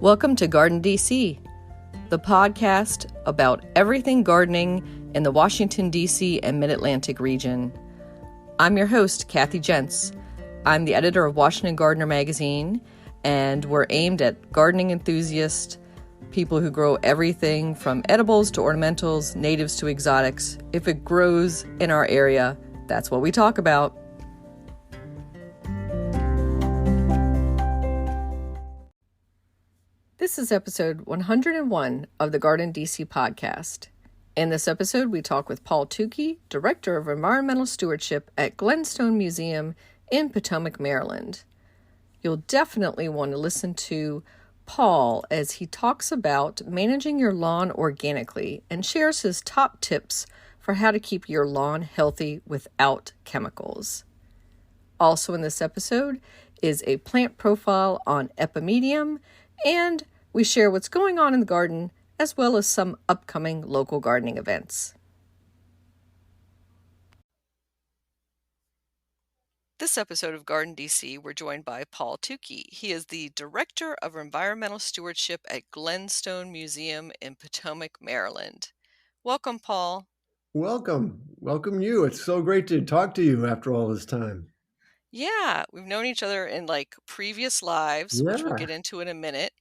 Welcome to GardenDC, the podcast about everything gardening in the Washington, D.C. and Mid-Atlantic region. I'm your host, Kathy Jentz. I'm the editor of Washington Gardener magazine, and we're aimed at gardening enthusiasts, people who grow everything from edibles to ornamentals, natives to exotics. If it grows in our area, that's what we talk about. This is episode 101 of the GardenDC podcast. In this episode, we talk with Paul Tukey, Director of Environmental Stewardship at Glenstone Museum in Potomac, Maryland. You'll definitely want to listen to Paul as he talks about managing your lawn organically and shares his top tips for how to keep your lawn healthy without chemicals. Also in this episode is a plant profile on epimedium, and we share what's going on in the garden as well as some upcoming local gardening events. This episode of GardenDC, we're joined by Paul Tukey. He is the Director of Environmental Stewardship at Glenstone Museum in Potomac, Maryland. Welcome, Paul. Welcome you. It's so great to talk to you after all this time. Yeah, we've known each other in previous lives, which we'll get into in a minute.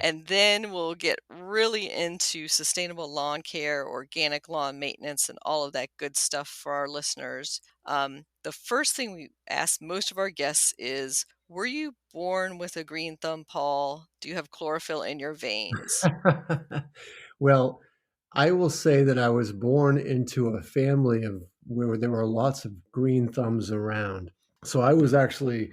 And then we'll get really into sustainable lawn care, organic lawn maintenance, and all of that good stuff for our listeners. The first thing we ask most of our guests is, were you born with a green thumb, Paul? Do you have chlorophyll in your veins? Well, I will say that I was born into a family of where there were lots of green thumbs around. So I was actually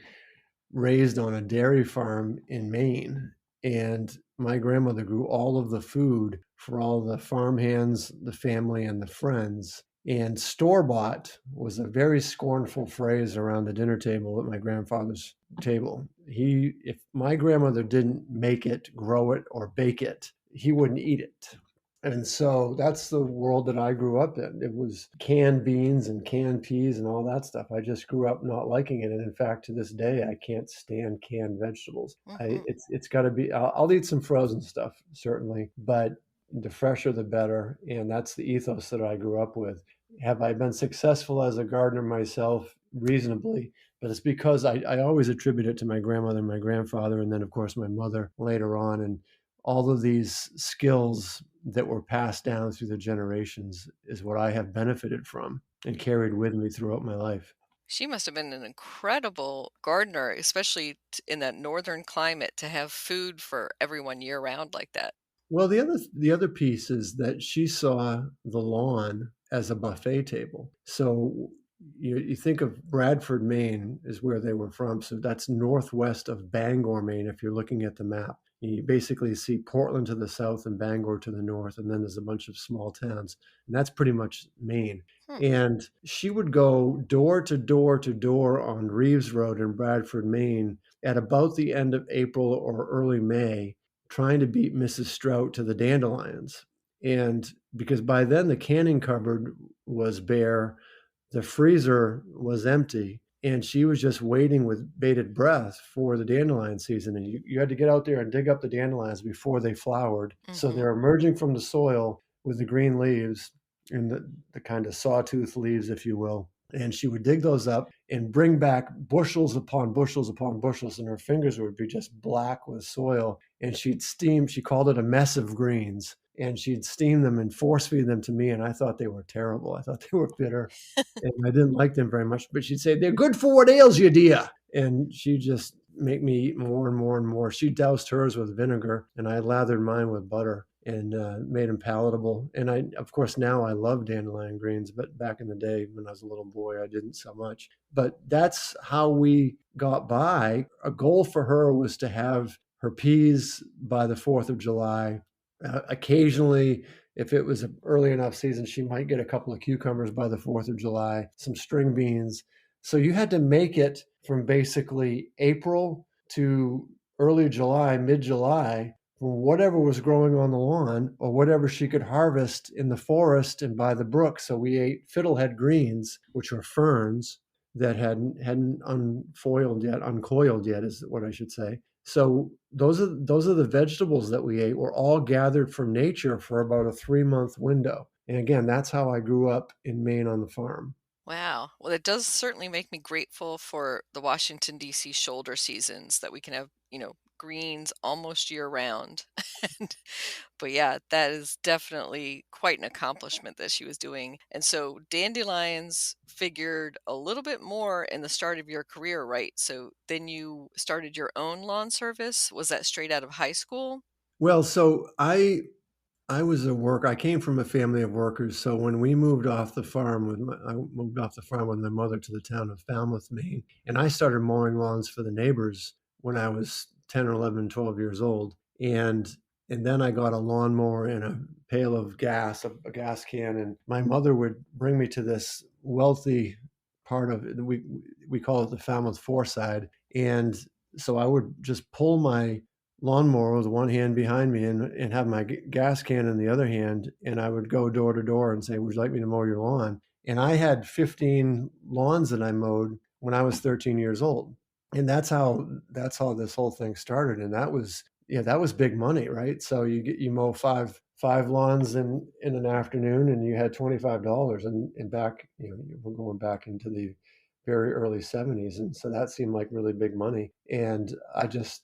raised on a dairy farm in Maine, and my grandmother grew all of the food for all the farm hands, the family, and the friends. And store-bought was a very scornful phrase around the dinner table at my grandfather's table. If my grandmother didn't make it, grow it, or bake it, he wouldn't eat it. And so that's the world that I grew up in. It was canned beans and canned peas and all that stuff. I just grew up not liking it. And in fact, to this day, I can't stand canned vegetables. It's got to be, I'll eat some frozen stuff, certainly, but the fresher, the better. And that's the ethos that I grew up with. Have I been successful as a gardener myself? Reasonably, but it's because I always attribute it to my grandmother and my grandfather, and then, of course, my mother later on. And all of these skills that were passed down through the generations is what I have benefited from and carried with me throughout my life. She must have been an incredible gardener, especially in that northern climate, to have food for everyone year round like that. Well, the other piece is that she saw the lawn as a buffet table. So you think of Bradford, Maine is where they were from. So that's northwest of Bangor, Maine, if you're looking at the map. You basically see Portland to the south and Bangor to the north, and then there's a bunch of small towns. And that's pretty much Maine. And she would go door to door to door on Reeves Road in Bradford, Maine at about the end of April or early May, trying to beat Mrs. Strout to the dandelions. And because by then the canning cupboard was bare, the freezer was empty, and she was just waiting with bated breath for the dandelion season. And you had to get out there and dig up the dandelions before they flowered. Mm-hmm. So they're emerging from the soil with the green leaves and the kind of sawtooth leaves, if you will. And she would dig those up and bring back bushels upon bushels upon bushels, and her fingers would be just black with soil. And she'd steam, she called it a mess of greens. And she'd steam them and force feed them to me. And I thought they were terrible. I thought they were bitter and I didn't like them very much. But she'd say, "They're good for what ails you, dear." And she'd just make me eat more and more and more. She doused hers with vinegar and I lathered mine with butter and made them palatable. And of course, now I love dandelion greens. But back in the day when I was a little boy, I didn't so much. But that's how we got by. A goal for her was to have her peas by the 4th of July. Occasionally, if it was an early enough season, she might get a couple of cucumbers by the 4th of July, some string beans. So you had to make it from basically April to early July, mid-July, for whatever was growing on the lawn or whatever she could harvest in the forest and by the brook. So we ate fiddlehead greens, which are ferns that hadn't uncoiled yet is what I should say. So those are the vegetables that we ate were all gathered from nature for about a 3-month window. And again, that's how I grew up in Maine on the farm. Wow. Well, it does certainly make me grateful for the Washington, D.C. shoulder seasons that we can have, greens almost year round. And, but yeah, that is definitely quite an accomplishment that she was doing. And so dandelions figured a little bit more in the start of your career, right? So then you started your own lawn service. Was that straight out of high school? Well, so I came from a family of workers. So when we moved off the farm I moved off the farm with my mother to the town of Falmouth, Maine, and I started mowing lawns for the neighbors when I was 10 or 11, 12 years old. And then I got a lawnmower and a pail of gas, a gas can, and my mother would bring me to this wealthy part of it. We call it the Falmouth Four Side. And so I would just pull my lawnmower with one hand behind me and have my gas can in the other hand. And I would go door to door and say, would you like me to mow your lawn? And I had 15 lawns that I mowed when I was 13 years old. And that's how this whole thing started. And that was big money, right? So you mow five lawns in an afternoon and you had $25 and back, we're going back into the very early 70s. And so that seemed like really big money. And I just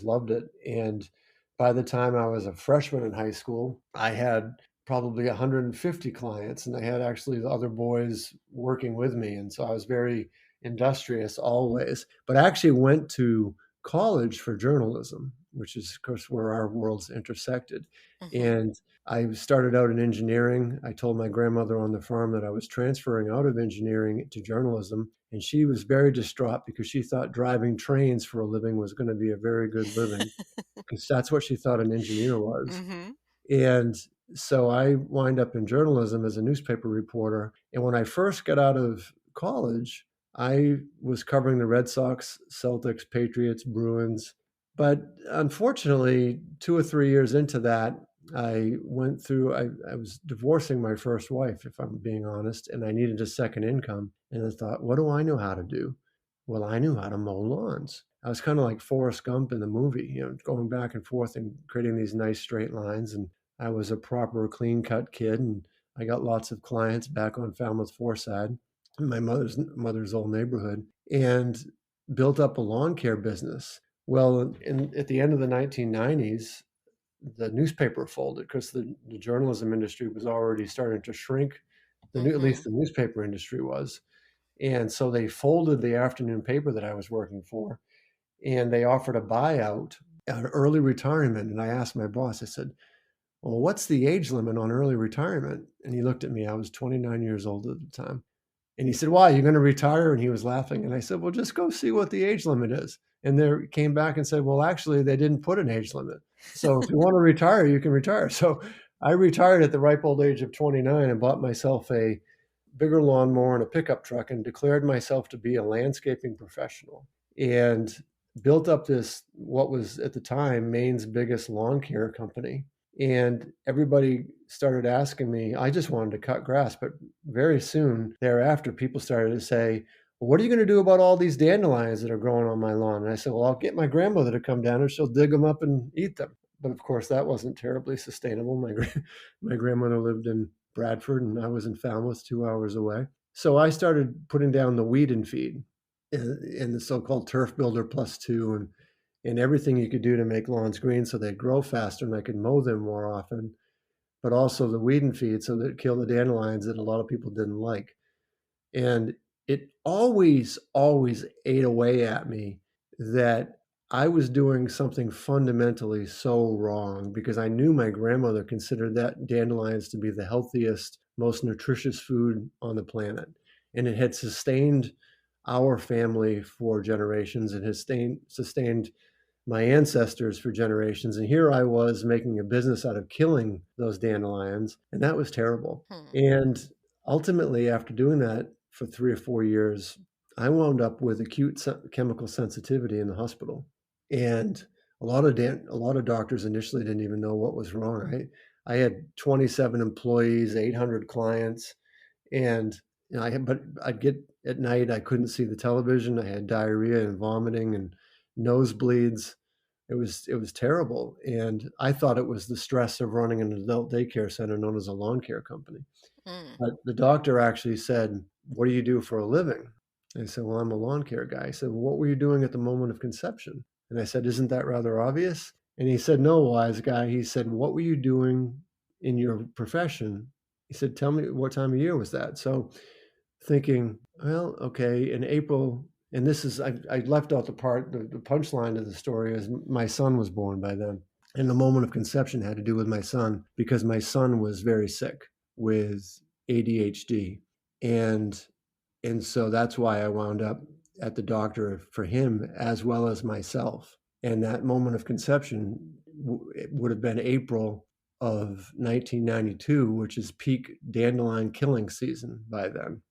loved it. And by the time I was a freshman in high school, I had probably 150 clients, and I had actually the other boys working with me. And so I was very industrious always, but I actually went to college for journalism, which is, of course, where our worlds intersected. Mm-hmm. And I started out in engineering. I told my grandmother on the farm that I was transferring out of engineering to journalism, and she was very distraught because she thought driving trains for a living was going to be a very good living, because that's what she thought an engineer was. Mm-hmm. And so I wind up in journalism as a newspaper reporter. And when I first got out of college, I was covering the Red Sox, Celtics, Patriots, Bruins. But unfortunately, 2 or 3 years into that, I was divorcing my first wife, if I'm being honest, and I needed a second income. And I thought, what do I know how to do? Well, I knew how to mow lawns. I was kind of like Forrest Gump in the movie, going back and forth and creating these nice straight lines. And I was a proper clean cut kid, and I got lots of clients back on Falmouth Fourside, in my mother's old neighborhood, and built up a lawn care business. Well, at the end of the 1990s, the newspaper folded because the journalism industry was already starting to shrink. At Mm-hmm. least the newspaper industry was. And so they folded the afternoon paper that I was working for, and they offered a buyout, an early retirement. And I asked my boss, I said, well, what's the age limit on early retirement? And he looked at me. I was 29 years old at the time. And he said, why, you're going to retire? And he was laughing. And I said, well, just go see what the age limit is. And they came back and said, well, actually, they didn't put an age limit. So if you want to retire, you can retire. So I retired at the ripe old age of 29 and bought myself a bigger lawnmower and a pickup truck and declared myself to be a landscaping professional, and built up this, what was at the time Maine's biggest lawn care company. And everybody started asking me, I just wanted to cut grass. But very soon thereafter, people started to say, well, what are you going to do about all these dandelions that are growing on my lawn? And I said, well, I'll get my grandmother to come down and she'll dig them up and eat them. But of course, that wasn't terribly sustainable. My grandmother lived in Bradford and I was in Falmouth, 2 hours away. So I started putting down the weed and feed and the so-called turf builder plus two and everything you could do to make lawns green so they'd grow faster and I could mow them more often, but also the weed and feed so that it killed the dandelions that a lot of people didn't like. And it always ate away at me that I was doing something fundamentally so wrong, because I knew my grandmother considered that dandelions to be the healthiest, most nutritious food on the planet. And it had sustained our family for generations. It has sustained my ancestors for generations. And here I was making a business out of killing those dandelions. And that was terrible. Hmm. And ultimately, after doing that for 3 or 4 years, I wound up with acute chemical sensitivity in the hospital. And a lot of doctors initially didn't even know what was wrong. I had 27 employees, 800 clients, and but I'd get at night, I couldn't see the television. I had diarrhea and vomiting and nosebleeds. It was terrible. And I thought it was the stress of running an adult daycare center known as a lawn care company. Mm. But the doctor actually said, "What do you do for a living?" I said, "Well, I'm a lawn care guy." He said, "Well, what were you doing at the moment of conception?" And I said, "Isn't that rather obvious?" And he said, "No, wise guy." He said, "What were you doing in your profession?" He said, "Tell me, what time of year was that?" So thinking, well, okay, in April, and this is, I left out the part, the punchline of the story is my son was born by then. And the moment of conception had to do with my son because my son was very sick with ADHD. And and so that's why I wound up at the doctor for him as well as myself. And that moment of conception it would have been April of 1992, which is peak dandelion killing season by then.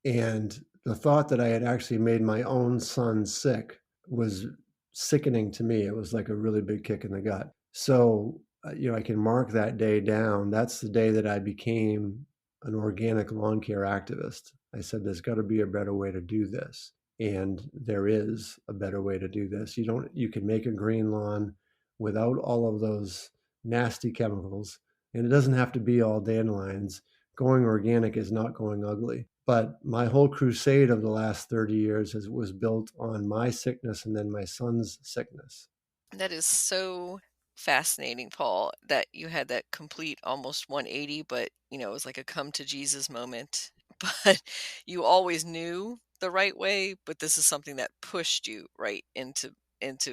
And the thought that I had actually made my own son sick was sickening to me. It was like a really big kick in the gut. So, I can mark that day down. That's the day that I became an organic lawn care activist. I said, there's got to be a better way to do this. And there is a better way to do this. You can make a green lawn without all of those nasty chemicals. And it doesn't have to be all dandelions. Going organic is not going ugly. But my whole crusade of the last 30 years was built on my sickness and then my son's sickness. That is so fascinating, Paul, that you had that complete almost 180, but it was like a come to Jesus moment. But you always knew the right way, but this is something that pushed you right into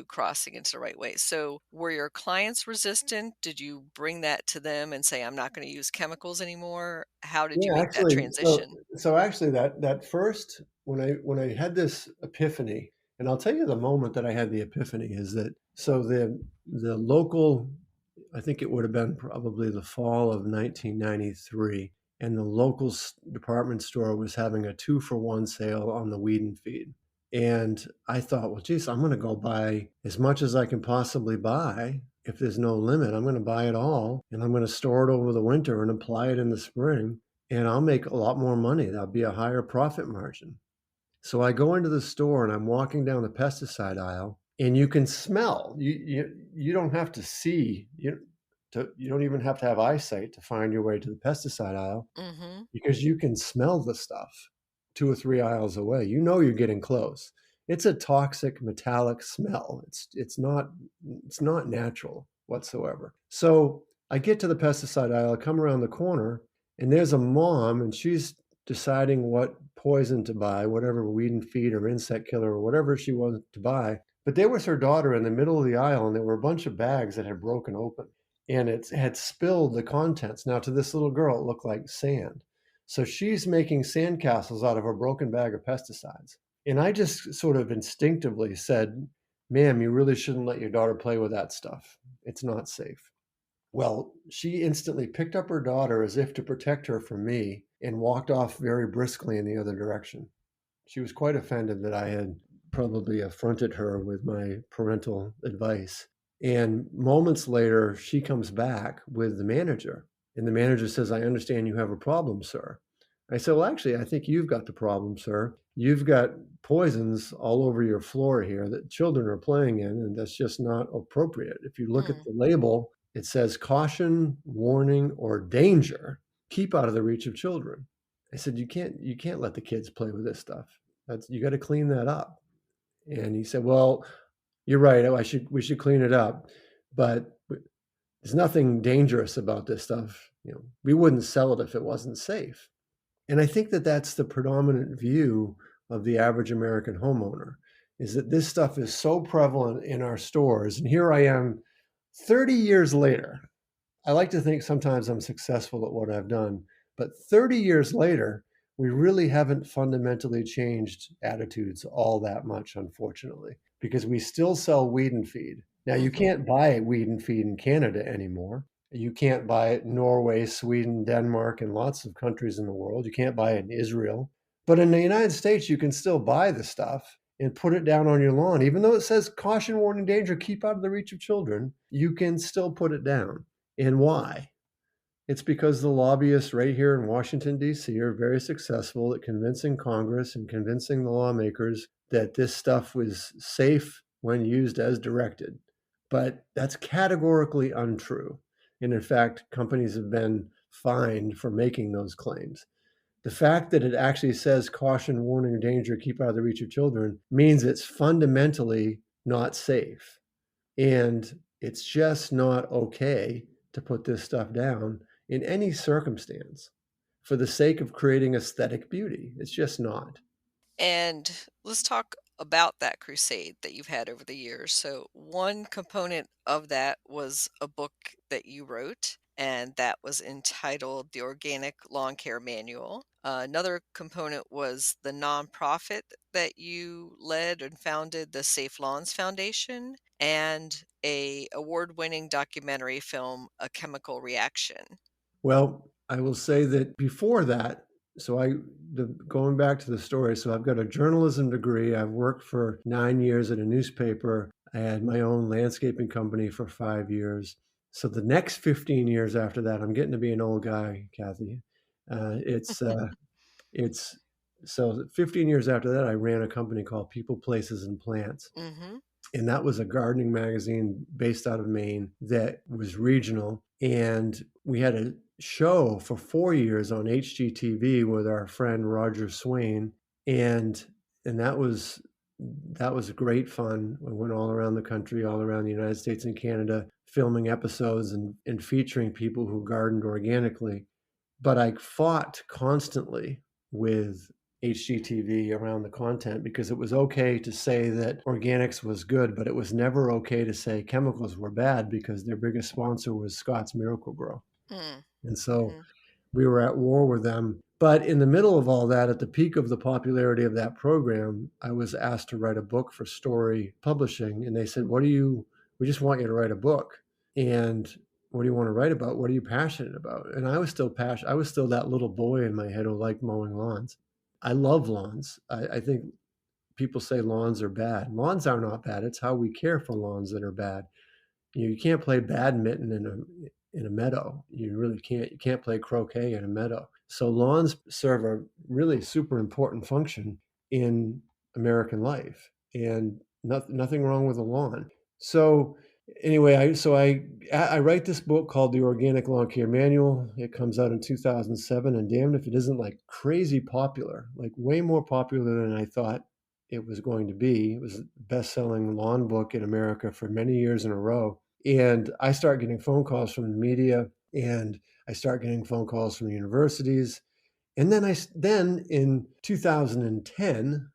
crossing into the right way. So were your clients resistant? Did you bring that to them and say, I'm not going to use chemicals anymore? How did you Yeah, make that actually, transition? so actually that first when I had this epiphany, and I'll tell you the moment that I had the epiphany is that so the local, I think it would have been probably the fall of 1993, and the local department store was having a 2-for-1 sale on the weed and feed. And I thought, well, geez, I'm going to go buy as much as I can possibly buy. If there's no limit, I'm going to buy it all and I'm going to store it over the winter and apply it in the spring. And I'll make a lot more money. That'll be a higher profit margin. So I go into the store and I'm walking down the pesticide aisle, and you can smell. You don't have to see. You don't even have to have eyesight to find your way to the pesticide aisle Mm-hmm. because you can smell the stuff 2 or 3 aisles away. You're getting close. It's a toxic metallic smell. It's not natural whatsoever. So I get to the pesticide aisle, I come around the corner, and there's a mom, and she's deciding what poison to buy, whatever weed and feed or insect killer or whatever she wanted to buy. But there was her daughter in the middle of the aisle, and there were a bunch of bags that had broken open, and it had spilled the contents. Now, to this little girl, it looked like sand. So she's making sandcastles out of a broken bag of pesticides. And I just sort of instinctively said, ma'am, you really shouldn't let your daughter play with that stuff. It's not safe. Well, she instantly picked up her daughter as if to protect her from me and walked off very briskly in the other direction. She was quite offended that I had probably affronted her with my parental advice. And moments later, she comes back with the manager. And the manager says, I understand you have a problem, sir. I said, well, actually, I think you've got the problem, sir. You've got poisons all over your floor here that children are playing in, and that's just not appropriate. If you look at Mm. the label, it says caution, warning, or danger. Keep out of the reach of children. I said, you can't let the kids play with this stuff. You got to clean that up. And he said, well, you're right. We should clean it up, but there's nothing dangerous about this stuff. We wouldn't sell it if it wasn't safe. And I think that that's the predominant view of the average American homeowner, is that this stuff is so prevalent in our stores. And here I am 30 years later. I like to think sometimes I'm successful at what I've done, but 30 years later, we really haven't fundamentally changed attitudes all that much, unfortunately, because we still sell weed and feed. Now, you Mm-hmm. can't buy weed and feed in Canada anymore. You can't buy it in Norway, Sweden, Denmark, and lots of countries in the world. You can't buy it in Israel. But in the United States, you can still buy the stuff and put it down on your lawn. Even though it says caution, warning, danger, keep out of the reach of children, you can still put it down. And why? It's because the lobbyists right here in Washington, D.C. are very successful at convincing Congress and convincing the lawmakers that this stuff was safe when used as directed. But that's categorically untrue. And in fact, companies have been fined for making those claims. The fact that it actually says caution, warning, danger, keep out of the reach of children means it's fundamentally not safe. And it's just not okay to put this stuff down in any circumstance for the sake of creating aesthetic beauty. It's just not. And let's talk about that crusade that you've had over the years. So, one component of that was a book that you wrote, and that was entitled The Organic Lawn Care Manual. Another component was the nonprofit that you led and founded, the Safe Lawns Foundation, and a award-winning documentary film, A Chemical Reaction. Well, I will say that before that, going back to the story, so I've got a journalism degree. I've worked for 9 years at a newspaper. I had my own landscaping company for 5 years. So the next 15 years after that, I'm getting to be an old guy, Kathy. It's it's so 15 years after that, I ran a company called People, Places, and Plants. Mm-hmm. And that was a gardening magazine based out of Maine that was regional. And we had a show for 4 years on HGTV with our friend Roger Swain. And that was great fun. We went all around the country, all around the United States and Canada, filming episodes and featuring people who gardened organically. But I fought constantly with HGTV around the content because it was okay to say that organics was good, but it was never okay to say chemicals were bad because their biggest sponsor was Scott's Miracle-Gro. Mm. And so Mm-hmm. we were at war with them. But in the middle of all that, at the peak of the popularity of that program, I was asked to write a book for Story Publishing. And they said, we just want you to write a book. And what do you want to write about? What are you passionate about? And I was still passionate. I was still that little boy in my head who liked mowing lawns. I love lawns. I think people say lawns are bad. Lawns are not bad. It's how we care for lawns that are bad. You can't play badminton in a meadow. You really can't. You can't play croquet in a meadow. So lawns serve a really super important function in American life, and nothing wrong with a lawn. So anyway, I write this book called The Organic Lawn Care Manual. It comes out in 2007, and damned if it isn't like crazy popular, like way more popular than I thought it was going to be. It was the best-selling lawn book in America for many years in a row. And I start getting phone calls from the media, and I start getting phone calls from universities. And then in 2010,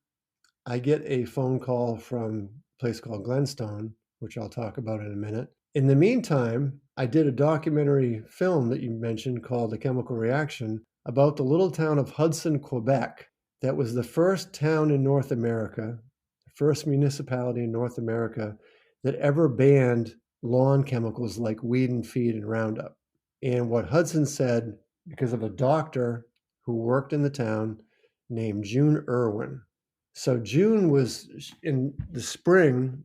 I get a phone call from a place called Glenstone, which I'll talk about in a minute. In the meantime, I did a documentary film that you mentioned called The Chemical Reaction about the little town of Hudson, Quebec. That was the first town in North America, the first municipality in North America that ever banned lawn chemicals like weed and feed and Roundup. And what Hudson said, because of a doctor who worked in the town named June Irwin. So June was in the spring,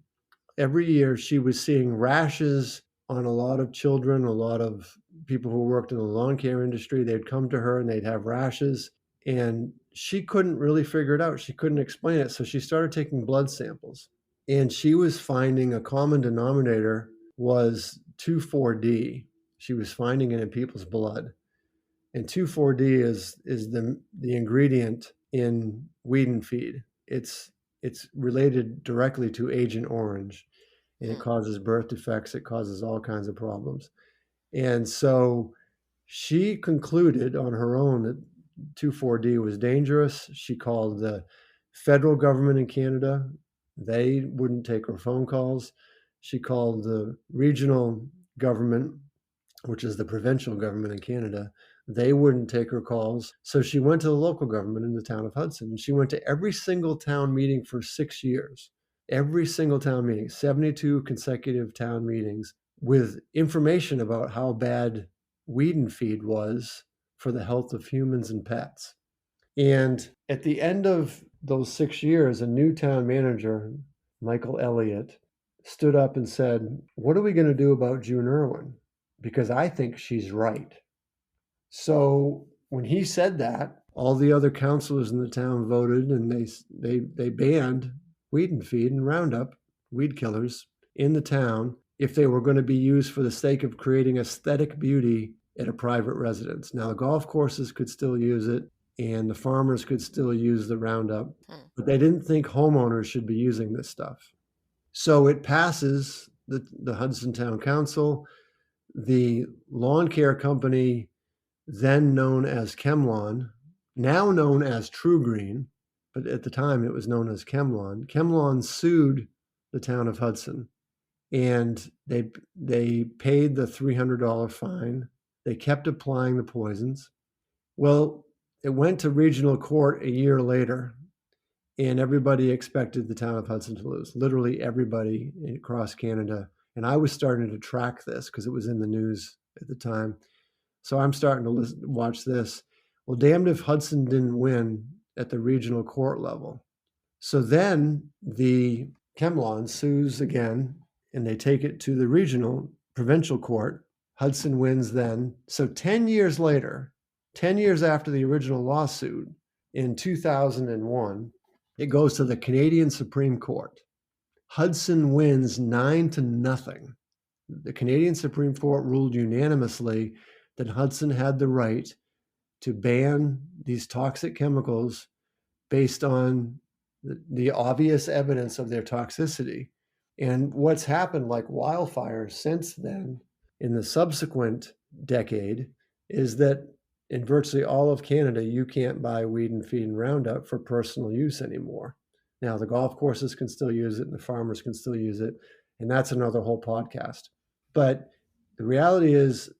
every year she was seeing rashes on a lot of children, a lot of people who worked in the lawn care industry. They'd come to her and they'd have rashes. And she couldn't really figure it out. She couldn't explain it. So she started taking blood samples. And she was finding a common denominator was 2,4-D. She was finding it in people's blood. And 2,4-D is the ingredient in weed and feed. It's related directly to Agent Orange, and it causes birth defects. It causes all kinds of problems. And so she concluded on her own that 2,4-D was dangerous. She called the federal government in Canada. They wouldn't take her phone calls. She called the regional government, which is the provincial government in Canada. They wouldn't take her calls. So she went to the local government in the town of Hudson. And she went to every single town meeting for 6 years. Every single town meeting, 72 consecutive town meetings with information about how bad weed and feed was for the health of humans and pets. And at the end of those 6 years, a new town manager, Michael Elliott, stood up and said, "What are we going to do about June Irwin? Because I think she's right." So when he said that, all the other councilors in the town voted, and they banned weed and feed and Roundup, weed killers, in the town. if they were going to be used for the sake of creating aesthetic beauty at a private residence. Now, the golf courses could still use it, and the farmers could still use the Roundup, but they didn't think homeowners should be using this stuff. So it passes the Hudson Town Council. The lawn care company, then known as Chemlawn, now known as True Green, but at the time it was known as Chemlawn. Chemlawn sued the town of Hudson, and they paid the $300 fine. They kept applying the poisons. Well, it went to regional court a year later, and everybody expected the town of Hudson to lose. Literally everybody across Canada. And I was starting to track this because it was in the news at the time. So I'm starting to watch this. Well, damned if Hudson didn't win at the regional court level. So then the Chemlawn sues again, and they take it to the regional provincial court. Hudson wins then. So 10 years later, 10 years after the original lawsuit, in 2001, it goes to the Canadian Supreme Court. Hudson wins 9-0. The Canadian Supreme Court ruled unanimously that Hudson had the right to ban these toxic chemicals based on the obvious evidence of their toxicity. And what's happened like wildfire since then, in the subsequent decade, is that in virtually all of Canada, you can't buy weed and feed and Roundup for personal use anymore. Now, the golf courses can still use it and the farmers can still use it. And that's another whole podcast. But the reality is,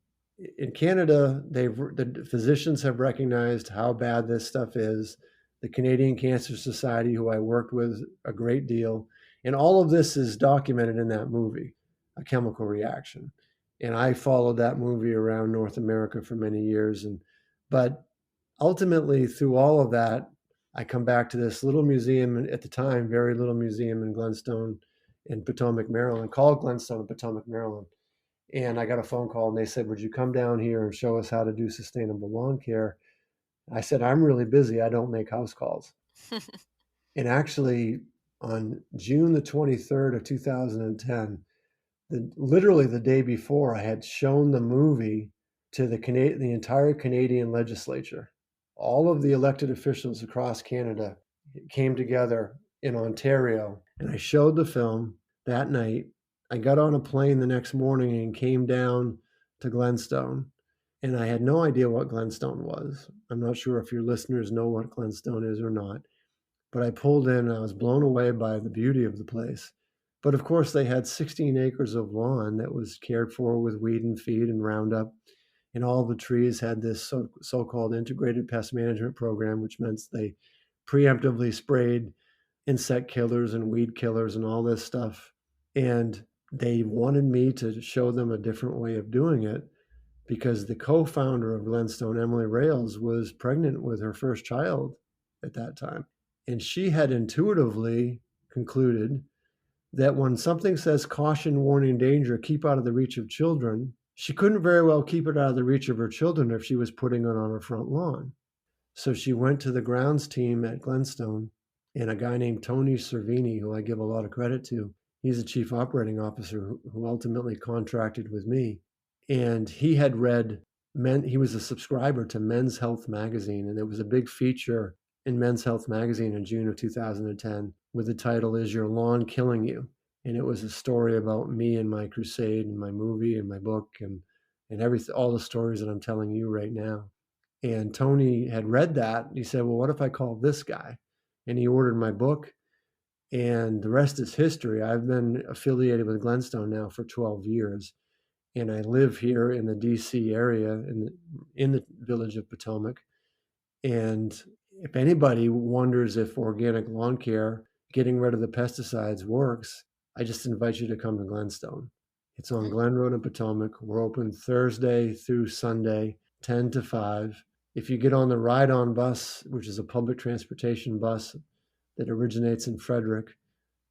in Canada, the physicians have recognized how bad this stuff is. The Canadian Cancer Society, who I worked with a great deal, and all of this is documented in that movie, A Chemical Reaction. And I followed that movie around North America for many years. But ultimately, through all of that, I come back to this little museum, at the time, very little museum in Glenstone in Potomac, Maryland, called Glenstone in Potomac, Maryland. And I got a phone call and they said, would you come down here and show us how to do sustainable lawn care? I said, I'm really busy. I don't make house calls. And actually, on June the 23rd of 2010, literally the day before, I had shown the movie to the entire Canadian legislature. All of the elected officials across Canada came together in Ontario, and I showed the film that night. I got on a plane the next morning and came down to Glenstone, and I had no idea what Glenstone was. I'm not sure if your listeners know what Glenstone is or not, but I pulled in and I was blown away by the beauty of the place. But of course, they had 16 acres of lawn that was cared for with weed and feed and Roundup, and all the trees had this so-called integrated pest management program, which meant they preemptively sprayed insect killers and weed killers and all this stuff. And they wanted me to show them a different way of doing it because the co-founder of Glenstone, Emily Rails, was pregnant with her first child at that time. And she had intuitively concluded that when something says caution, warning, danger, keep out of the reach of children, she couldn't very well keep it out of the reach of her children if she was putting it on her front lawn. So she went to the grounds team at Glenstone, and a guy named Tony Cervini, who I give a lot of credit to, he's the chief operating officer who ultimately contracted with me. And he had he was a subscriber to Men's Health magazine, and there was a big feature in Men's Health magazine in June of 2010 with the title, Is Your Lawn Killing You? And it was a story about me and my crusade and my movie and my book and everything, all the stories that I'm telling you right now. And Tony had read that. He said, well, what if I call this guy? And he ordered my book, and the rest is history. I've been affiliated with Glenstone now for 12 years, and I live here in the DC area in the village of Potomac. And if anybody wonders if organic lawn care, getting rid of the pesticides, works, I just invite you to come to Glenstone. It's on Glen Road in Potomac. We're open Thursday through Sunday, 10 to 5. If you get on the ride-on bus, which is a public transportation bus that originates in Frederick,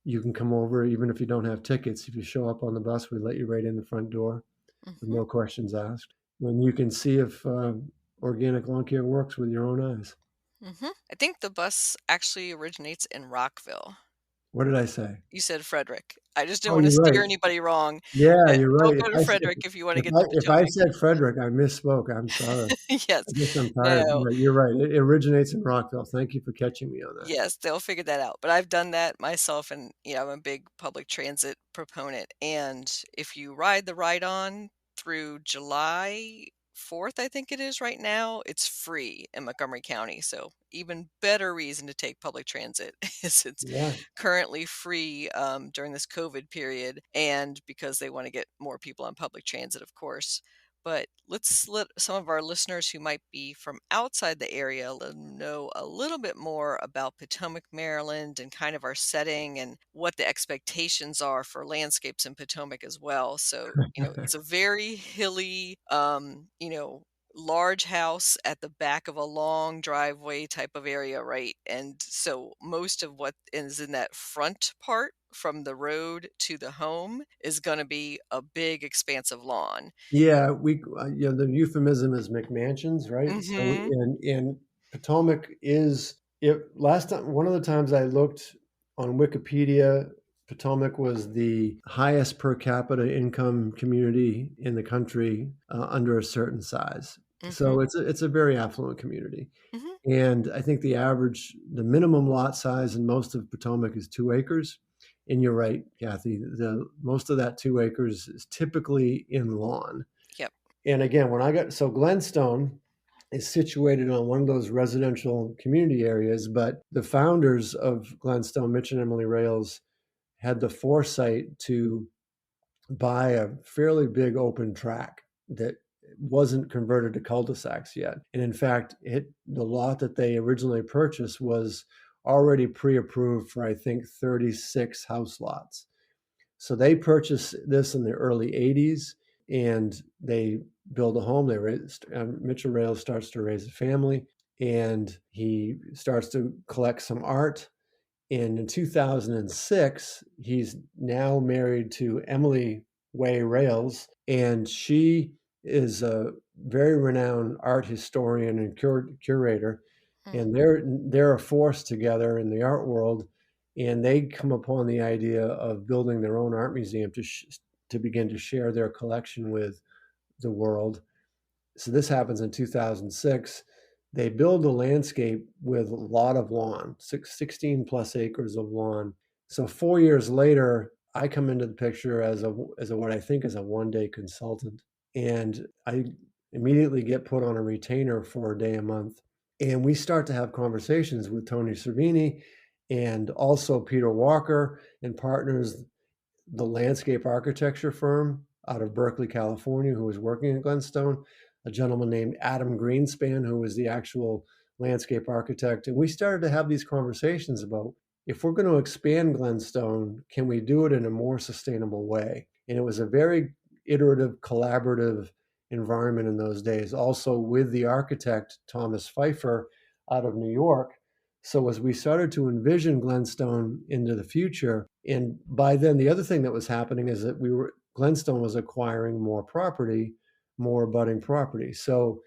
you can come over even if you don't have tickets. If you show up on the bus, we let you right in the front door with no questions asked. And you can see if organic lawn care works with your own eyes. I think the bus actually originates in Rockville. What did I say? You said Frederick. I just didn't Oh, want to you're right. steer anybody wrong. Yeah, you're right. Don't go to Frederick if you want to get to If I Potomac. said Frederick, I misspoke. I'm sorry. Yes. I guess I'm tired. No. Yeah, you're right. It originates in Rockville. Thank you for catching me on that. Yes, they'll figure that out. But I've done that myself, and I'm a big public transit proponent. And if you ride the ride on through July 4th, I think it is right now, it's free in Montgomery County. So even better reason to take public transit is it's Yeah. currently free during this COVID period, and because they want to get more people on public transit, of course. But let's let some of our listeners who might be from outside the area let them know a little bit more about Potomac, Maryland, and kind of our setting and what the expectations are for landscapes in Potomac as well. So, it's a very hilly, large house at the back of a long driveway type of area, right? And so most of what is in that front part from the road to the home is going to be a big expansive lawn. Yeah, the euphemism is McMansions, right? So Mhm. in Potomac is it last time one of the times I looked on Wikipedia, Potomac was the highest per capita income community in the country under a certain size. So Mhm. it's a very affluent community. Mhm. And I think the minimum lot size in most of Potomac is 2 acres. And you're right, Kathy, the most of that 2 acres is typically in lawn. Yep. And again, so Glenstone is situated on one of those residential community areas, but the founders of Glenstone, Mitch and Emily Rails, had the foresight to buy a fairly big open track that wasn't converted to cul-de-sacs yet. And in fact, the lot that they originally purchased was already pre-approved for, I think, 36 house lots. So they purchased this in the early 80s and they build a home. Mitchell Rails starts to raise a family and he starts to collect some art. And in 2006, he's now married to Emily Way Rails, and she is a very renowned art historian and curator. Mm. And they're a force together in the art world, and they come upon the idea of building their own art museum to begin to share their collection with the world. So this happens in 2006. They build a landscape with a lot of lawn, 16 plus acres of lawn. So 4 years later, I come into the picture as a what I think is a one-day consultant, and I immediately get put on a retainer for a day a month. And we start to have conversations with Tony Cervini and also Peter Walker and partners, the landscape architecture firm out of Berkeley, California, who was working at Glenstone, a gentleman named Adam Greenspan, who was the actual landscape architect. And we started to have these conversations about if we're going to expand Glenstone, can we do it in a more sustainable way? And it was a very iterative, collaborative environment in those days, also with the architect, Thomas Pfeiffer, out of New York. So as we started to envision Glenstone into the future, and by then the other thing that was happening is that Glenstone was acquiring more property, more budding property. So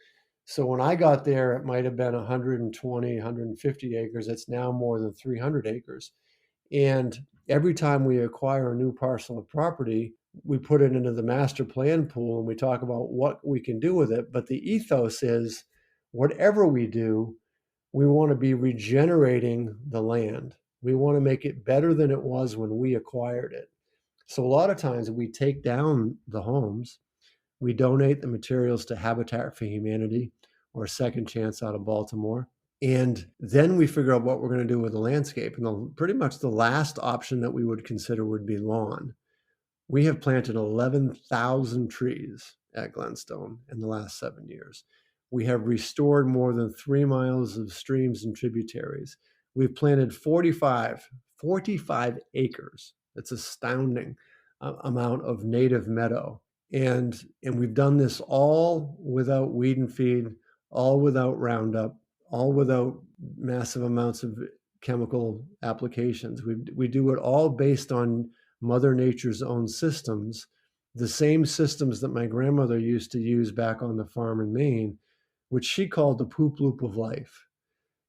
when I got there, it might have been 120, 150 acres. It's now more than 300 acres. And every time we acquire a new parcel of property, we put it into the master plan pool and we talk about what we can do with it. But the ethos is whatever we do, we want to be regenerating the land. We want to make it better than it was when we acquired it. So a lot of times we take down the homes, we donate the materials to Habitat for Humanity or Second Chance out of Baltimore. And then we figure out what we're going to do with the landscape. And pretty much the last option that we would consider would be lawn. We have planted 11,000 trees at Glenstone in the last 7 years. We have restored more than 3 miles of streams and tributaries. We've planted 45 acres. That's astounding amount of native meadow. And we've done this all without weed and feed, all without Roundup, all without massive amounts of chemical applications. We do it all based on Mother Nature's own systems, the same systems that my grandmother used to use back on the farm in Maine, which she called the poop loop of life.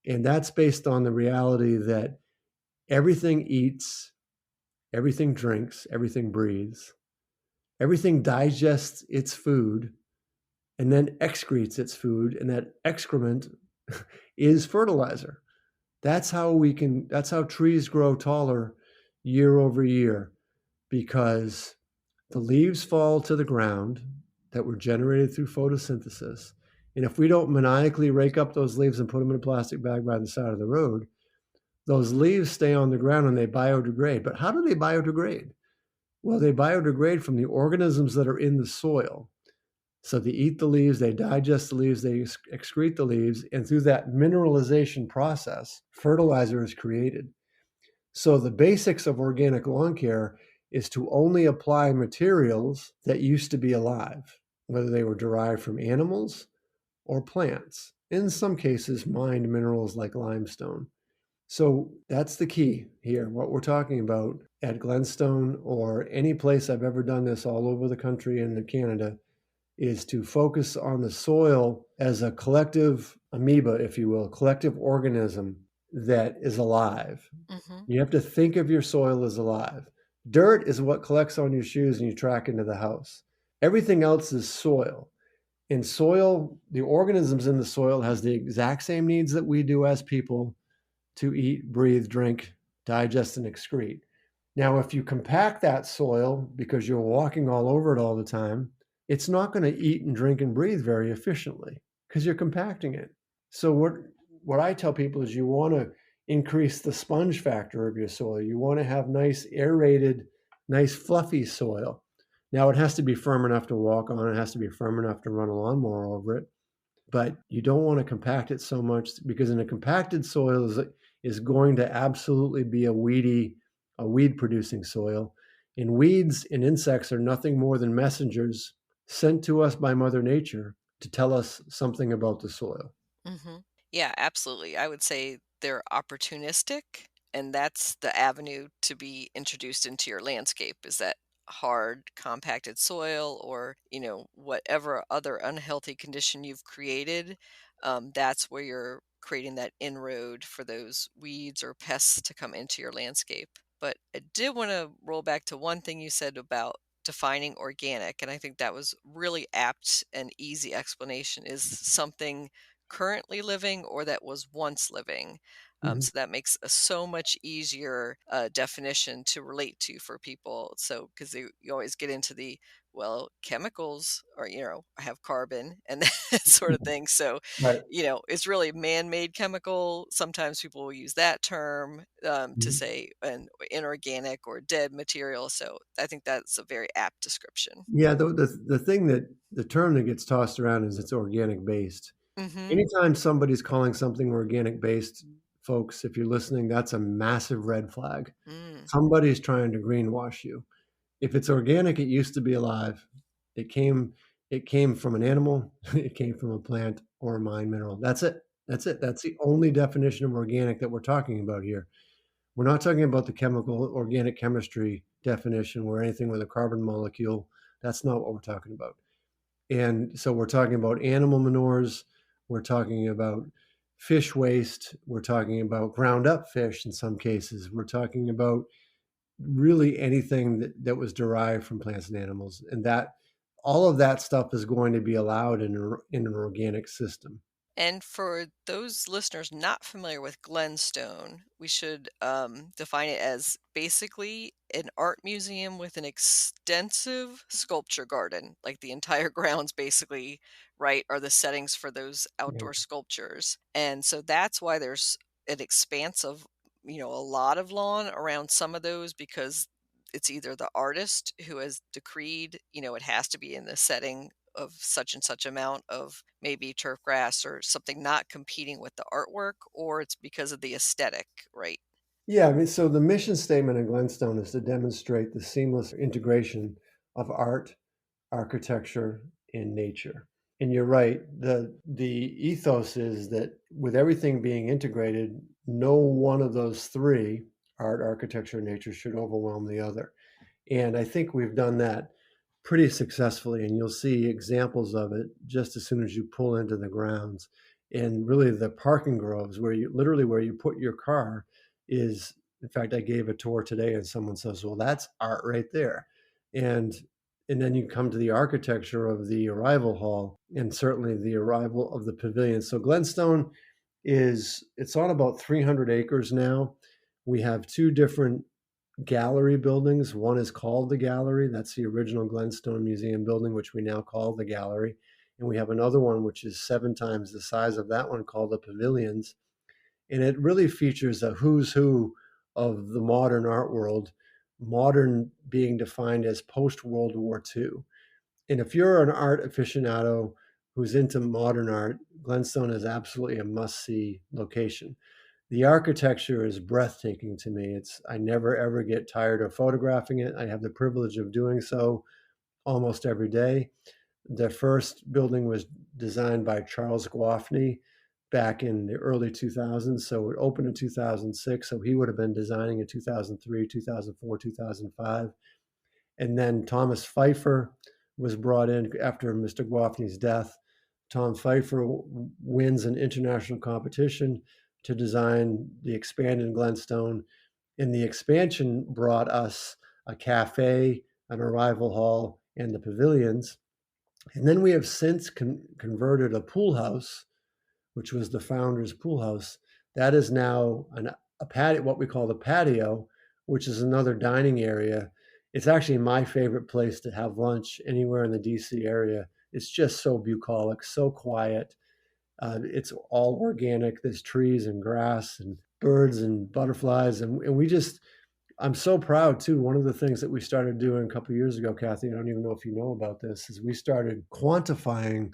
And that's based on the reality that Everything eats, everything drinks, everything breathes, everything digests its food and then excretes its food, and that excrement is fertilizer. That's how trees grow taller year over year, because the leaves fall to the ground that were generated through photosynthesis. And if we don't maniacally rake up those leaves and put them in a plastic bag by the side of the road, those leaves stay on the ground and they biodegrade. But how do they biodegrade? Well, they biodegrade from the organisms that are in the soil. So they eat the leaves, they digest the leaves, they excrete the leaves, and through that mineralization process, fertilizer is created. So the basics of organic lawn care is to only apply materials that used to be alive, whether they were derived from animals or plants. In some cases, mined minerals like limestone. So that's the key here. What we're talking about at Glenstone or any place I've ever done this all over the country and in Canada is to focus on the soil as a collective amoeba, if you will, collective organism that is alive. Mm-hmm. You have to think of your soil as alive. Dirt is what collects on your shoes and you track into the house. Everything else is soil. In soil, the organisms in the soil has the exact same needs that we do as people to eat, breathe, drink, digest, and excrete. Now, if you compact that soil because you're walking all over it all the time, it's not going to eat and drink and breathe very efficiently because you're compacting it. So what I tell people is you want to increase the sponge factor of your soil. You want to have nice aerated, nice fluffy soil. Now it has to be firm enough to walk on. It has to be firm enough to run a lawnmower over it. But you don't want to compact it so much, because in a compacted soil is going to absolutely be a weed producing soil. And weeds and insects are nothing more than messengers sent to us by Mother Nature to tell us something about the soil. Mm-hmm. Yeah, absolutely. I would say they're opportunistic, and that's the avenue to be introduced into your landscape, is that hard, compacted soil, or, whatever other unhealthy condition you've created. That's where you're creating that inroad for those weeds or pests to come into your landscape. But I did want to roll back to one thing you said about defining organic, and I think that was really apt and easy explanation, is something currently living or that was once living. Mhm. So that makes a so much easier definition to relate to for people. So, because you always get into the, well, chemicals or, have carbon and that sort of thing. So, Right. it's really man-made chemical. Sometimes people will use that term to Mhm. say an inorganic or dead material. So I think that's a very apt description. Yeah, the thing that the term that gets tossed around is it's organic based. Mm-hmm. Anytime somebody's calling something organic based, folks, if you're listening, that's a massive red flag. Mm. Somebody's trying to greenwash you. If it's organic, it used to be alive. It came it came from an animal, it came from a plant or a mine mineral. That's it. That's it. That's the only definition of organic that we're talking about here. We're not talking about the chemical organic chemistry definition where anything with a carbon molecule, that's not what we're talking about. And so we're talking about animal manures, we're talking about fish waste, we're talking about ground up fish in some cases, we're talking about really anything that was derived from plants and animals. And that all of that stuff is going to be allowed in an organic system. And for those listeners not familiar with Glenstone, we should define it as basically an art museum with an extensive sculpture garden. Like the entire grounds, basically, right, are the settings for those Yeah. outdoor sculptures. And so that's why there's an expanse of, a lot of lawn around some of those, because it's either the artist who has decreed, it has to be in the setting of such and such amount of maybe turf grass or something not competing with the artwork, or it's because of the aesthetic, right? Yeah, I mean, so the mission statement of Glenstone is to demonstrate the seamless integration of art, architecture, and nature. And you're right, the ethos is that with everything being integrated, no one of those three, art, architecture, and nature, should overwhelm the other. And I think we've done that pretty successfully, and you'll see examples of it just as soon as you pull into the grounds. And really, the parking groves where you put your car is In fact, I gave a tour today and someone says, well, that's art right there. And and then you come to the architecture of the arrival hall and certainly the arrival of the pavilion. So Glenstone it's on about 300 acres now. We have two different gallery buildings. One is called the Gallery. That's the original Glenstone Museum building, which we now call the Gallery. And we have another one, which is 7 times the size of that one, called the Pavilions. And it really features a who's who of the modern art world, modern being defined as post World War II. And if you're an art aficionado who's into modern art, Glenstone is absolutely a must see location. The architecture is breathtaking to me. I never ever get tired of photographing it. I have the privilege of doing so almost every day. The first building was designed by Charles Gwathmey back in the early 2000s. So it opened in 2006. So he would have been designing in 2003, 2004, 2005. And then Thomas Pfeiffer was brought in after Mr. Gwathmey's death. Tom Pfeiffer wins an international competition to design the expanded Glenstone. And the expansion brought us a cafe, an arrival hall, and the pavilions. And then we have since converted a pool house, which was the founder's pool house. That is now a patio, what we call the patio, which is another dining area. It's actually my favorite place to have lunch anywhere in the DC area. It's just so bucolic, so quiet. It's all organic. There's trees and grass and birds and butterflies. And I'm so proud too. One of the things that we started doing a couple of years ago, Kathy, I don't even know if you know about this, is we started quantifying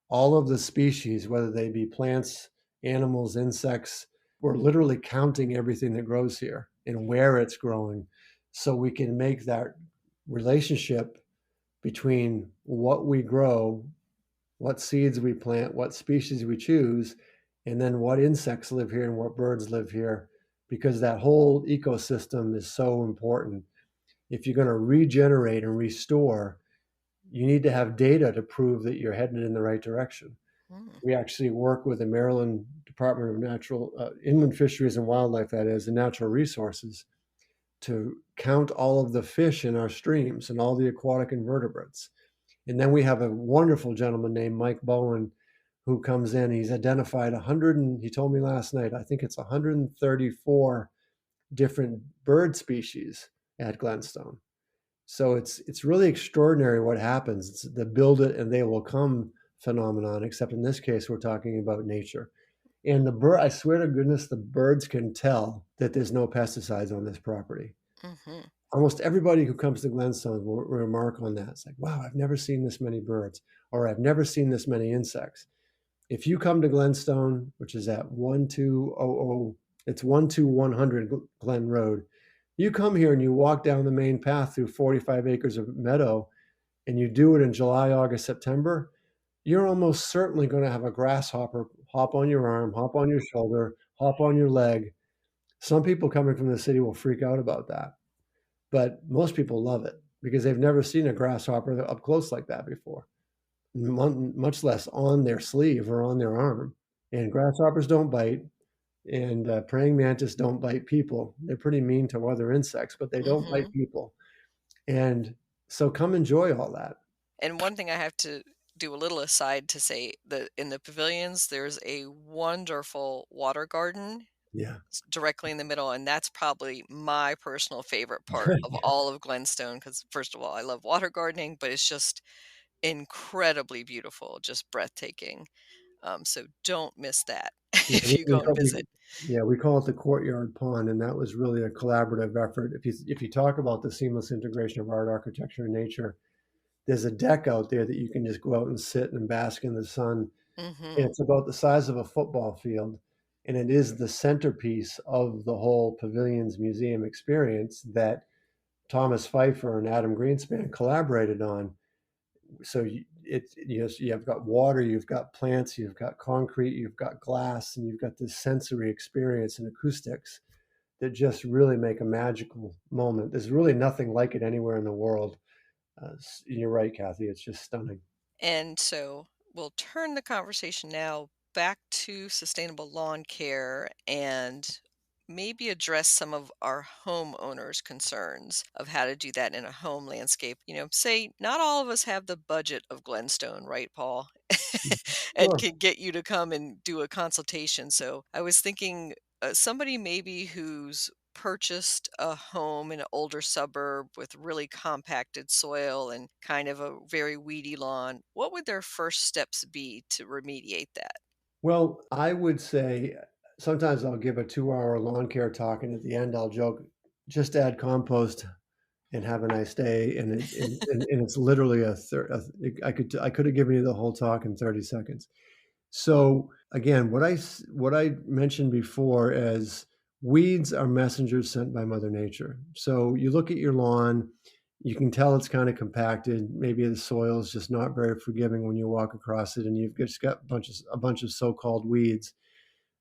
all of the species, whether they be plants, animals, insects. We're literally counting everything that grows here and where it's growing so we can make that relationship between what we grow, what seeds we plant, what species we choose, and then what insects live here and what birds live here, because that whole ecosystem is so important. If you're going to regenerate and restore, you need to have data to prove that you're headed in the right direction. Mm. We actually work with the Maryland Department of Inland Fisheries and Wildlife, that is, and Natural Resources, to count all of the fish in our streams and all the aquatic invertebrates. And then we have a wonderful gentleman named Mike Bowen who comes in. He's identified 100, and he told me last night, I think it's 134 different bird species at Glenstone. So it's really extraordinary what happens. It's the build it and they will come phenomenon, except in this case, we're talking about nature. And I swear to goodness, the birds can tell that there's no pesticides on this property. Mm-hmm. Almost everybody who comes to Glenstone will remark on that. It's like, wow, I've never seen this many birds, or I've never seen this many insects. If you come to Glenstone, which is at 1200, it's 12100 Glen Road, you come here and you walk down the main path through 45 acres of meadow, and you do it in July, August, September, you're almost certainly going to have a grasshopper hop on your arm, hop on your shoulder, hop on your leg. Some people coming from the city will freak out about that, but most people love it because they've never seen a grasshopper up close like that before, much less on their sleeve or on their arm. And grasshoppers don't bite, and praying mantis don't bite people. They're pretty mean to other insects, but they don't Mm-hmm. bite people. And so come enjoy all that. And one thing I have to do a little aside to say that in the pavilions, there's a wonderful water garden Yeah. directly in the middle, and that's probably my personal favorite part of all of Glenstone because, first of all, I love water gardening, but it's just incredibly beautiful, just breathtaking. So don't miss that Yeah, if you go and visit. we call it the courtyard pond, and that was really a collaborative effort. If you talk about the seamless integration of art, architecture, and nature, there's a deck out there that you can just go out and sit and bask in the sun. And Mm-hmm. it's about the size of a football field, and it is the centerpiece of the whole Pavilions Museum experience that Thomas Pfeiffer and Adam Greenspan collaborated on. So you've got water, you've got plants, you've got concrete, you've got glass, and you've got this sensory experience and acoustics that just really make a magical moment. There's really nothing like it anywhere in the world. You're right, Kathy. It's just stunning. And so we'll turn the conversation now back to sustainable lawn care and maybe address some of our homeowners' concerns of how to do that in a home landscape. Say not all of us have the budget of Glenstone, right, Paul? And Sure. can get you to come and do a consultation. So I was thinking somebody maybe who's purchased a home in an older suburb with really compacted soil and kind of a very weedy lawn, what would their first steps be to remediate that? Well, I would say sometimes I'll give a 2-hour lawn care talk, and at the end I'll joke, just add compost and have a nice day. And it's literally I could have given you the whole talk in 30 seconds. So again, what I mentioned before as weeds are messengers sent by Mother Nature. So you look at your lawn, you can tell it's kind of compacted. Maybe the soil is just not very forgiving when you walk across it, and you've just got a bunch of so-called weeds.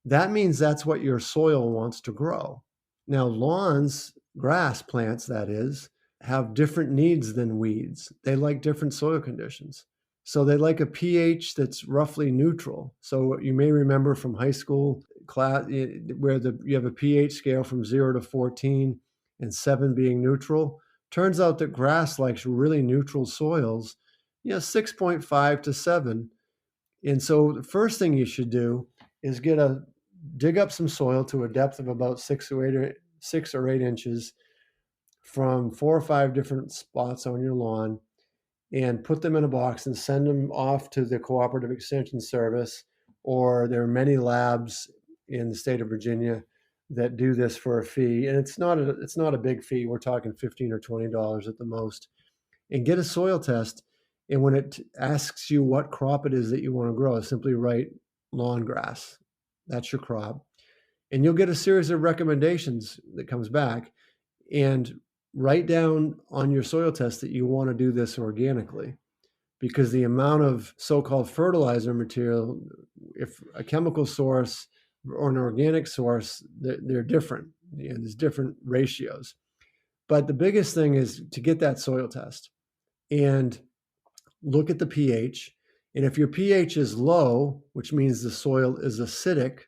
That means that's what your soil wants to grow. Now, lawns, grass plants, that is, have different needs than weeds. They like different soil conditions. So they like a pH that's roughly neutral. So you may remember from high school class where you have a pH scale from 0 to 14 and 7 being neutral. Turns out that grass likes really neutral soils, 6.5 to 7. And so the first thing you should do is dig up some soil to a depth of about 6 or 8 inches from 4 or 5 different spots on your lawn, and put them in a box and send them off to the Cooperative Extension Service, or there are many labs in the state of Virginia that do this for a fee. And it's not a big fee. We're talking $15 or $20 at the most. And get a soil test. And when it asks you what crop it is that you want to grow, simply write lawn grass. That's your crop. And you'll get a series of recommendations that comes back. And write down on your soil test that you want to do this organically, because the amount of so-called fertilizer material, if a chemical source or an organic source, they're different. There's different ratios. But the biggest thing is to get that soil test and look at the pH. And if your pH is low, which means the soil is acidic,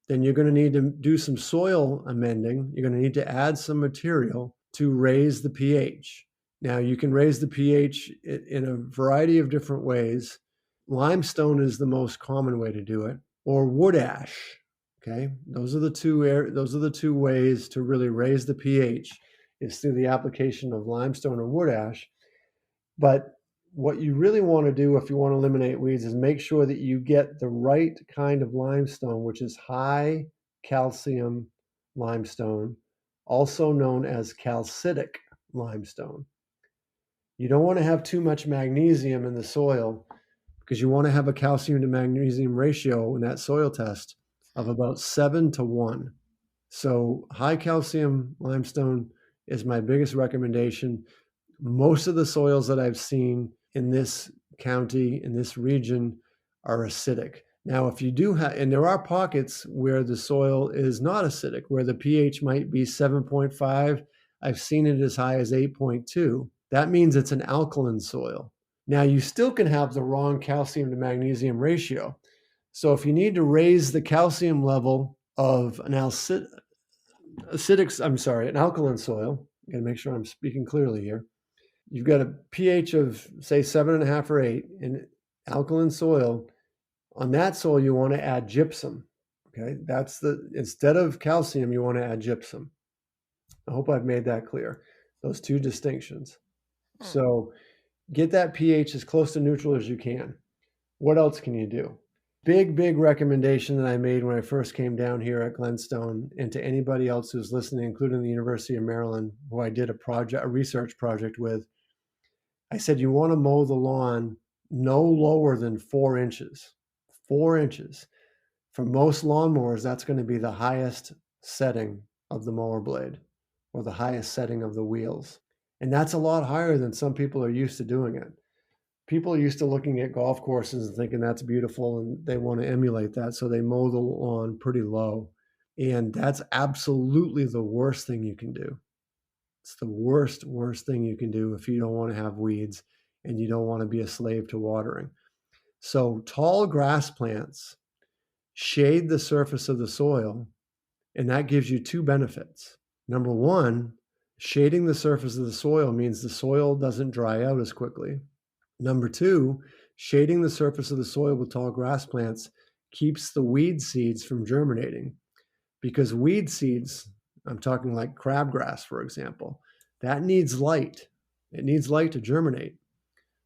then you're going to need to do some soil amending. You're going to need to add some material to raise the pH. Now, you can raise the pH in a variety of different ways. Limestone is the most common way to do it, or wood ash. Okay, those are the two ways to really raise the pH, is through the application of limestone or wood ash. But what you really want to do if you want to eliminate weeds is make sure that you get the right kind of limestone, which is high calcium limestone, also known as calcitic limestone. You don't want to have too much magnesium in the soil, because you want to have a calcium to magnesium ratio in that soil test of about 7 to 1. So high calcium limestone is my biggest recommendation. Most of the soils that I've seen in this county, in this region, are acidic. Now, if you do have, and there are pockets where the soil is not acidic, where the pH might be 7.5. I've seen it as high as 8.2. That means it's an alkaline soil. Now, you still can have the wrong calcium to magnesium ratio. So if you need to raise the calcium level of an alkaline soil, I got to make sure I'm speaking clearly here. You've got a pH of, say, 7.5 or 8 in alkaline soil. On that soil, you want to add gypsum. Okay, instead of calcium, you want to add gypsum. I hope I've made that clear. Those two distinctions. So get that pH as close to neutral as you can. What else can you do? Big recommendation that I made when I first came down here at Glenstone, and to anybody else who's listening, including the University of Maryland, who I did a research project with. I said, you want to mow the lawn no lower than 4 inches. 4 inches. For most lawnmowers, that's going to be the highest setting of the mower blade, or the highest setting of the wheels. And that's a lot higher than some people are used to doing it. People are used to looking at golf courses and thinking that's beautiful, and they want to emulate that. So they mow the lawn pretty low. And that's absolutely the worst thing you can do. It's the worst thing you can do if you don't want to have weeds and you don't want to be a slave to watering. So tall grass plants shade the surface of the soil And that gives you two benefits. Number one, shading the surface of the soil means the soil doesn't dry out as quickly. Number two, shading the surface of the soil with tall grass plants keeps the weed seeds from germinating. Because weed seeds, I'm talking like crabgrass, for example, that needs light. It needs light to germinate.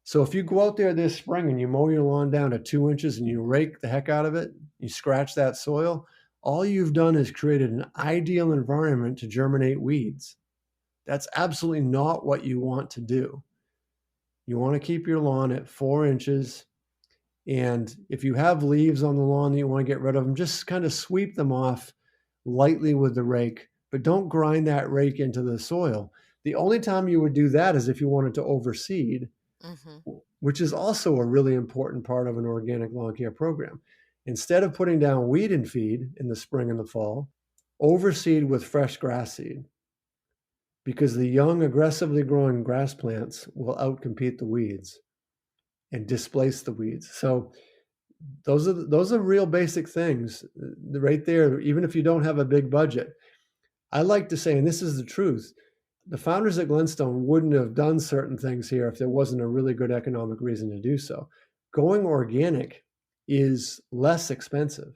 So if you go out there this spring and you mow your lawn down to 2 inches and you rake the heck out of it, you scratch that soil, all you've done is created an ideal environment to germinate weeds. That's absolutely not what you want to do. You want to keep your lawn at 4 inches. And if you have leaves on the lawn that you want to get rid of them, just kind of sweep them off lightly with the rake, but don't grind that rake into the soil. The only time you would do that is if you wanted to overseed, which is also a really important part of an organic lawn care program. Instead of putting down weed and feed in the spring and the fall, overseed with fresh grass seed, because the young, aggressively growing grass plants will outcompete the weeds and displace the weeds. So those are real basic things right there, even if you don't have a big budget. I like to say, and this is the truth, the founders at Glenstone wouldn't have done certain things here if there wasn't a really good economic reason to do so. Going organic is less expensive.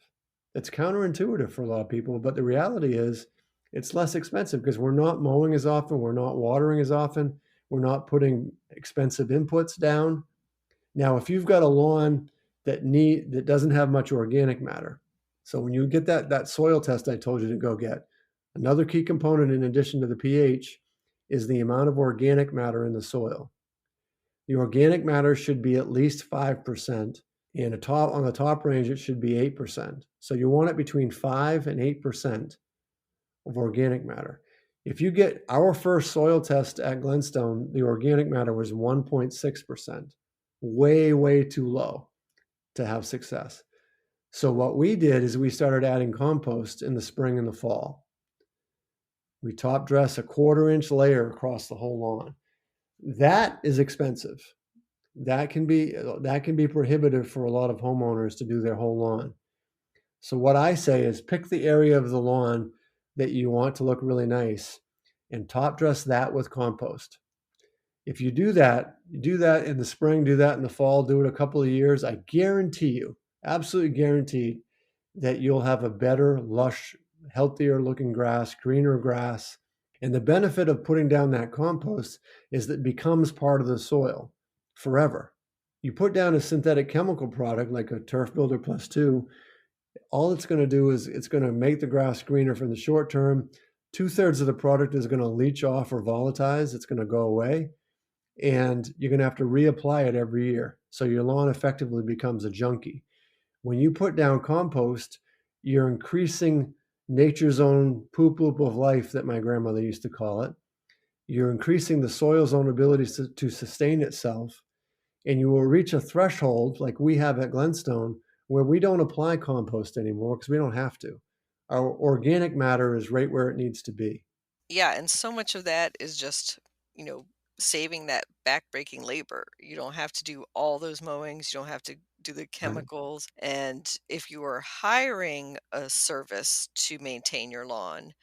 It's counterintuitive for a lot of people, but the reality is it's less expensive because we're not mowing as often, we're not watering as often, we're not putting expensive inputs down. Now, if you've got a lawn that doesn't have much organic matter, so when you get that soil test I told you to go get, another key component in addition to the pH is the amount of organic matter in the soil. The organic matter should be at least 5%, and on the top range it should be 8%. So you want it between 5 and 8% of organic matter. If you get our first soil test at Glenstone, the organic matter was 1.6%, way, way too low to have success. So what we did is we started adding compost in the spring and the fall. We top dress a 1/4-inch layer across the whole lawn. That is expensive. That can be prohibitive for a lot of homeowners to do their whole lawn. So what I say is pick the area of the lawn that you want to look really nice and top dress that with compost. If you do that in the spring, do that in the fall, do it a couple of years, I guarantee you, absolutely guaranteed, that you'll have a better, lush, healthier looking grass, greener grass. And the benefit of putting down that compost is that it becomes part of the soil forever. You put down a synthetic chemical product like a Turf Builder Plus 2, all it's going to do is it's going to make the grass greener for the short term. 2/3 of the product is going to leach off or volatilize. It's going to go away. And you're going to have to reapply it every year. So your lawn effectively becomes a junkie. When you put down compost, you're increasing nature's own poop loop of life that my grandmother used to call it. You're increasing the soil's own ability to sustain itself. And you will reach a threshold like we have at Glenstone where we don't apply compost anymore because we don't have to. Our organic matter is right where it needs to be. Yeah, and so much of that is just, saving that backbreaking labor. You don't have to do all those mowings, you don't have to do the Right. chemicals. And if you were hiring a service to maintain your lawn,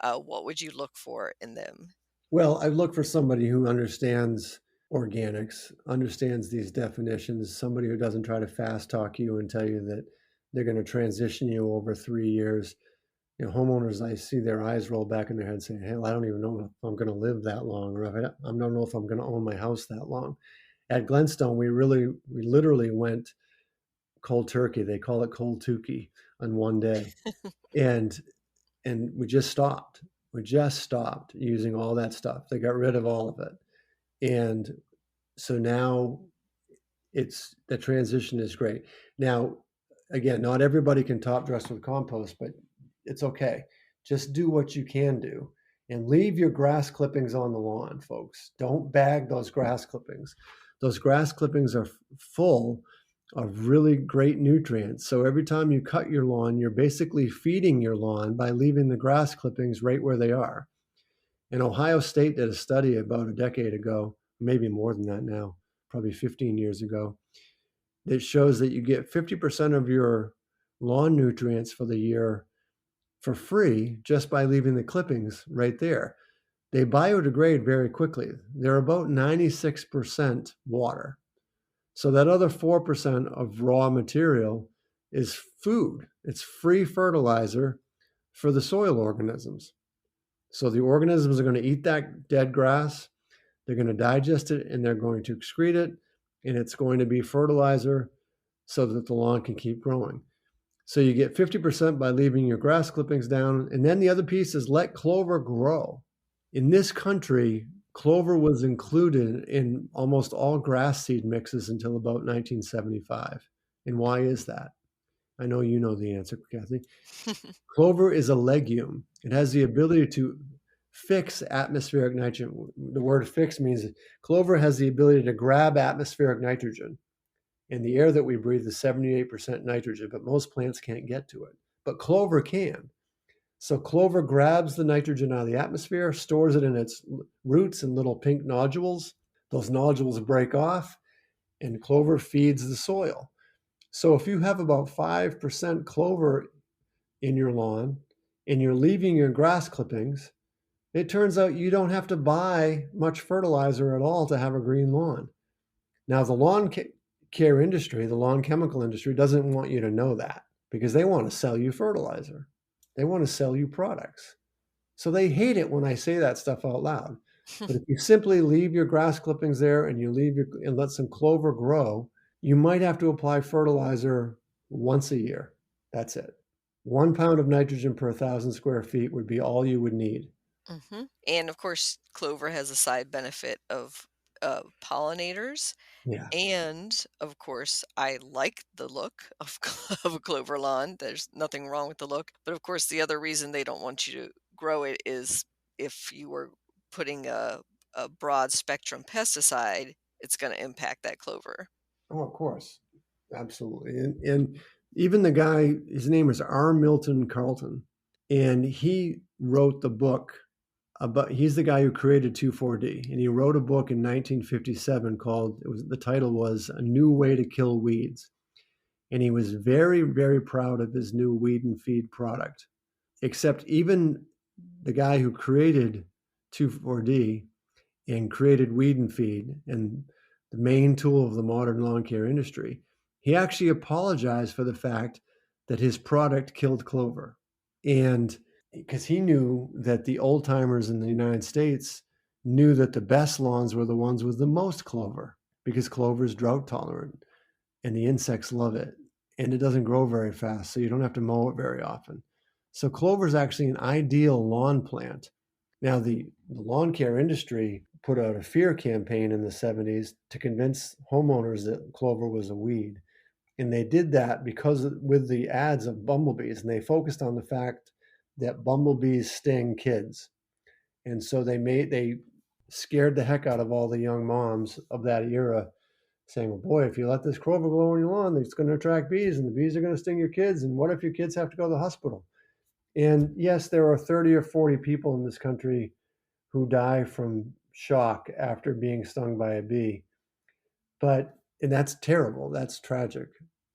what would you look for in them? Well, I look for somebody who understands organics, understands these definitions, somebody who doesn't try to fast talk you and tell you that they're going to transition you over 3 years. Homeowners, I see their eyes roll back in their head saying, hell, I don't even know if I'm going to live that long, or I don't know if I'm going to own my house that long. At Glenstone, we literally went cold turkey. They call it cold turkey on one day. and we just stopped. We just stopped using all that stuff. They got rid of all of it. And so now the transition is great. Now, again, not everybody can top dress with compost, but it's okay. Just do what you can do and leave your grass clippings on the lawn, folks. Don't bag those grass clippings. Those grass clippings are full of really great nutrients. So every time you cut your lawn, you're basically feeding your lawn by leaving the grass clippings right where they are. And Ohio State did a study about a decade ago, maybe more than that now, probably 15 years ago, that shows that you get 50% of your lawn nutrients for the year for free just by leaving the clippings right there. They biodegrade very quickly. They're about 96% water. So that other 4% of raw material is food. It's free fertilizer for the soil organisms. So the organisms are going to eat that dead grass, they're going to digest it, and they're going to excrete it, and it's going to be fertilizer so that the lawn can keep growing. So you get 50% by leaving your grass clippings down, and then the other piece is let clover grow. In this country, clover was included in almost all grass seed mixes until about 1975. And why is that? I know you know the answer, Kathy. Clover is a legume. It has the ability to fix atmospheric nitrogen. The word fix means clover has the ability to grab atmospheric nitrogen. And the air that we breathe is 78% nitrogen, but most plants can't get to it. But clover can. So clover grabs the nitrogen out of the atmosphere, stores it in its roots in little pink nodules. Those nodules break off, and clover feeds the soil. So if you have about 5% clover in your lawn and you're leaving your grass clippings, it turns out you don't have to buy much fertilizer at all to have a green lawn. Now, the lawn care industry, the lawn chemical industry, doesn't want you to know that because they want to sell you fertilizer. They want to sell you products. So they hate it when I say that stuff out loud. But if you simply leave your grass clippings there and and let some clover grow, you might have to apply fertilizer once a year. That's it. 1 pound of nitrogen per 1,000 square feet would be all you would need. Mm-hmm. And of course, clover has a side benefit of pollinators. Yeah. And of course, I like the look of, of a clover lawn. There's nothing wrong with the look. But of course, the other reason they don't want you to grow it is if you were putting a broad spectrum pesticide, it's going to impact that clover. Oh, of course. Absolutely. And even the guy, his name is R. Milton Carleton, and he wrote the book about, he's the guy who created 2,4-D, and he wrote a book in 1957 called, the title was A New Way to Kill Weeds. And he was very, very proud of his new weed and feed product. Except even the guy who created 2,4-D and created weed and feed and the main tool of the modern lawn care industry, he actually apologized for the fact that his product killed clover. And because he knew that the old timers in the United States knew that the best lawns were the ones with the most clover because clover is drought tolerant and the insects love it. And it doesn't grow very fast, so you don't have to mow it very often. So clover is actually an ideal lawn plant. Now, the lawn care industry put out a fear campaign in the 70s to convince homeowners that clover was a weed. And they did that because with the ads of bumblebees, and they focused on the fact that bumblebees sting kids. And so they scared the heck out of all the young moms of that era, saying, well, boy, if you let this clover grow on your lawn, it's going to attract bees, and the bees are going to sting your kids. And what if your kids have to go to the hospital? And yes, there are 30 or 40 people in this country who die from shock after being stung by a bee. And that's terrible. That's tragic.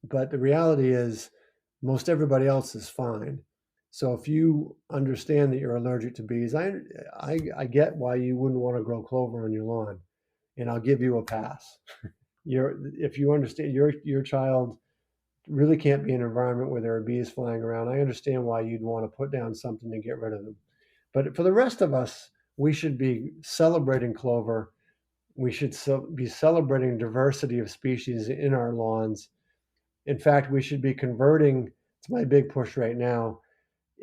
But the reality is most everybody else is fine. So if you understand that you're allergic to bees, I get why you wouldn't want to grow clover on your lawn, and I'll give you a pass. If you understand your child really can't be in an environment where there are bees flying around, I understand why you'd want to put down something to get rid of them. But for the rest of us, we should be celebrating clover. We should be celebrating diversity of species in our lawns. In fact, we should be converting, it's my big push right now,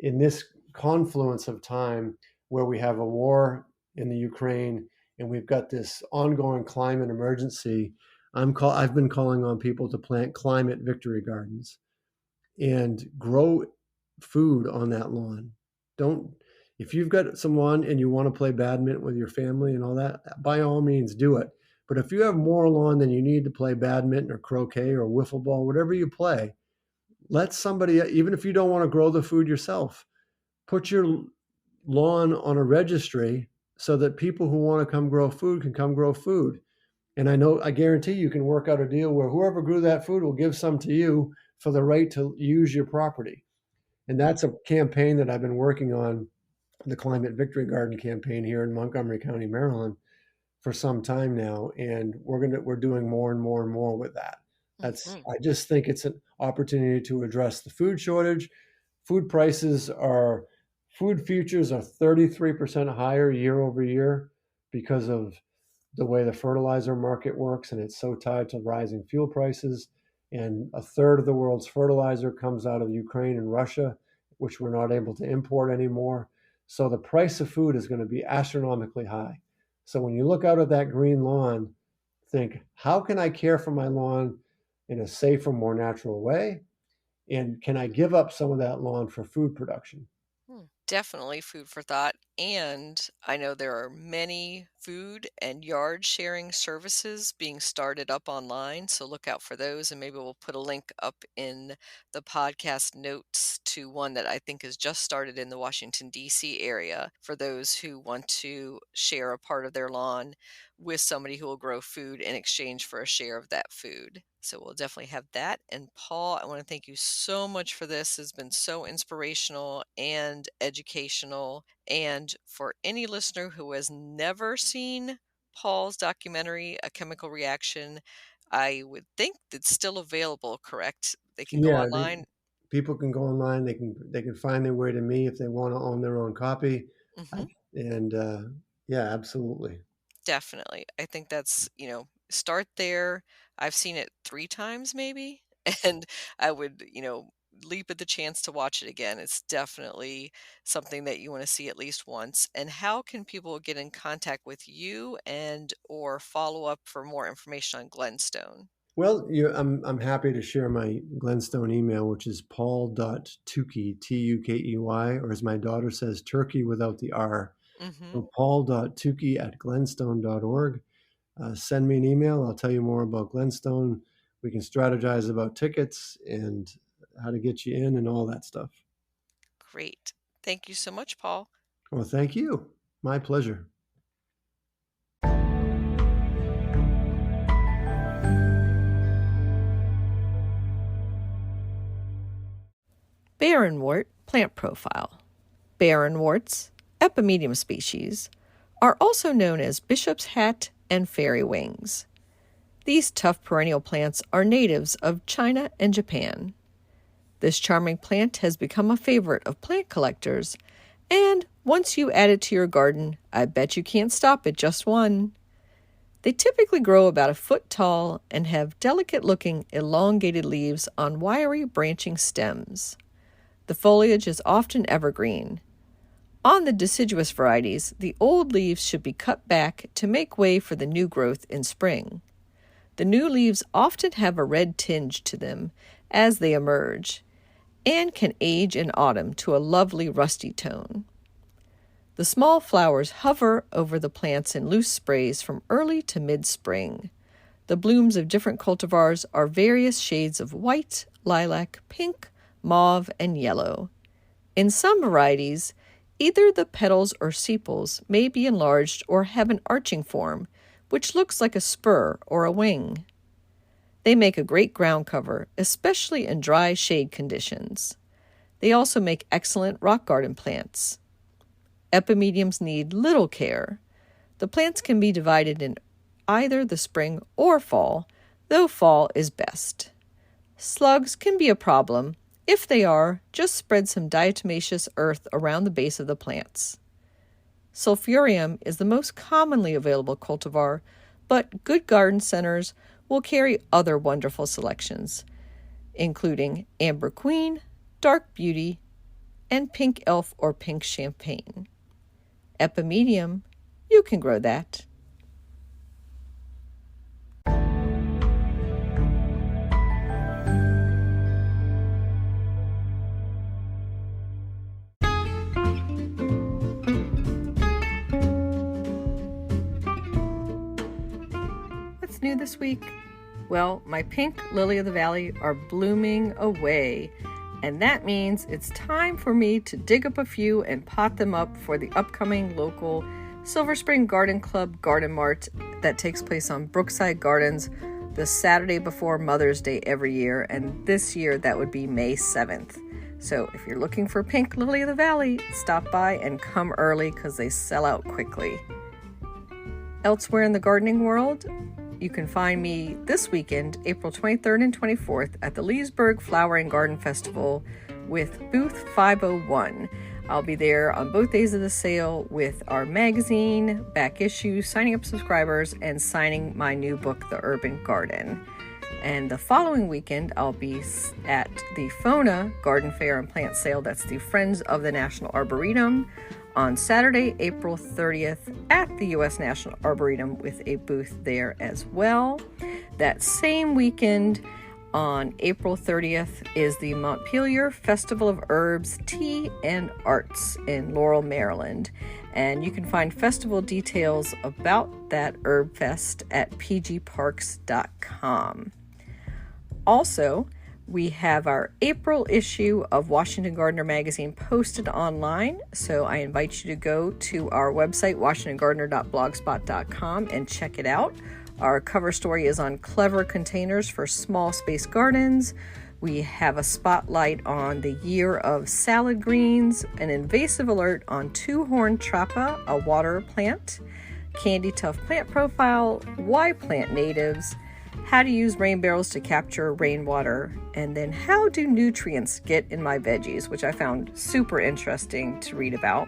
in this confluence of time where we have a war in the Ukraine and we've got this ongoing climate emergency. I've been calling on people to plant climate victory gardens and grow food on that lawn. If you've got some lawn and you want to play badminton with your family and all that, by all means do it. But if you have more lawn than you need to play badminton or croquet or wiffle ball, whatever you play, let somebody, even if you don't want to grow the food yourself, put your lawn on a registry so that people who want to come grow food can come grow food. And I guarantee you can work out a deal where whoever grew that food will give some to you for the right to use your property. And that's a campaign that I've been working on, the Climate Victory Garden campaign here in Montgomery County, Maryland, for some time now, and we're doing more and more and more with that. I just think it's an opportunity to address the food shortage. Food futures are 33% higher year over year because of the way the fertilizer market works, and it's so tied to rising fuel prices. And a third of the world's fertilizer comes out of Ukraine and Russia, which we're not able to import anymore. So the price of food is going to be astronomically high. So when you look out at that green lawn, think, how can I care for my lawn in a safer, more natural way? And can I give up some of that lawn for food production? Definitely food for thought. And I know there are many food and yard sharing services being started up online. So look out for those. And maybe we'll put a link up in the podcast notes to one that I think has just started in the Washington, D.C. area for those who want to share a part of their lawn with somebody who will grow food in exchange for a share of that food. So we'll definitely have that. And Paul, I want to thank you so much for this. It's been so inspirational and educational. And for any listener who has never seen Paul's documentary, A Chemical Reaction, I would think it's still available, correct? They can go Yeah, online. people can go online. They can find their way to me if they want to own their own copy. Mm-hmm. And yeah, absolutely. Definitely. I think that's, start there. I've seen it 3 times maybe, and I would, leap at the chance to watch it again. It's definitely something that you want to see at least once. And how can people get in contact with you and or follow up for more information on Glenstone? Well, I'm happy to share my Glenstone email, which is paul.tukey, Tukey, or as my daughter says, turkey without the R. Mm-hmm. So paul.tukey@glenstone.org. Send me an email. I'll tell you more about Glenstone. We can strategize about tickets and how to get you in and all that stuff. Great. Thank you so much, Paul. Well, thank you. My pleasure. Barrenwort plant profile. Barrenworts, epimedium species, are also known as bishop's hat and fairy wings. These tough perennial plants are natives of China and Japan. This charming plant has become a favorite of plant collectors, and once you add it to your garden, I bet you can't stop at just one. They typically grow about a foot tall and have delicate-looking, elongated leaves on wiry, branching stems. The foliage is often evergreen. On the deciduous varieties, the old leaves should be cut back to make way for the new growth in spring. The new leaves often have a red tinge to them as they emerge, and can age in autumn to a lovely rusty tone. The small flowers hover over the plants in loose sprays from early to mid-spring. The blooms of different cultivars are various shades of white, lilac, pink, mauve, and yellow. In some varieties, either the petals or sepals may be enlarged or have an arching form, which looks like a spur or a wing. They make a great ground cover, especially in dry shade conditions. They also make excellent rock garden plants. Epimediums need little care. The plants can be divided in either the spring or fall, though fall is best. Slugs can be a problem. If they are, just spread some diatomaceous earth around the base of the plants. Sulphurium is the most commonly available cultivar, but good garden centers will carry other wonderful selections, including Amber Queen, Dark Beauty, and Pink Elf or Pink Champagne. Epimedium, you can grow that. What's new this week? Well, my pink lily of the valley are blooming away, and that means it's time for me to dig up a few and pot them up for the upcoming local Silver Spring Garden Club Garden Mart that takes place on Brookside Gardens the Saturday before Mother's Day every year, and this year that would be May 7th. So if you're looking for pink lily of the valley, stop by and come early because they sell out quickly. Elsewhere in the gardening world, you can find me this weekend, April 23rd and 24th, at the Leesburg Flower and Garden Festival with Booth 501. I'll be there on both days of the sale with our magazine, back issue, signing up subscribers, and signing my new book, The Urban Garden. And the following weekend, I'll be at the FONA Garden Fair and Plant Sale. That's the Friends of the National Arboretum on Saturday, April 30th at the U.S. National Arboretum with a booth there as well. That same weekend, on April 30th, is the Montpelier Festival of Herbs, Tea, and Arts in Laurel, Maryland. And you can find festival details about that Herb Fest at pgparks.com. Also, we have our April issue of Washington Gardener magazine posted online, so I invite you to go to our website, washingtongardener.blogspot.com, and check it out. Our cover story is on clever containers for small space gardens. We have a spotlight on the year of salad greens, an invasive alert on two-horn trappa, a water plant, Candy Tough plant profile, why plant natives, how to use rain barrels to capture rainwater, and then how do nutrients get in my veggies, which I found super interesting to read about.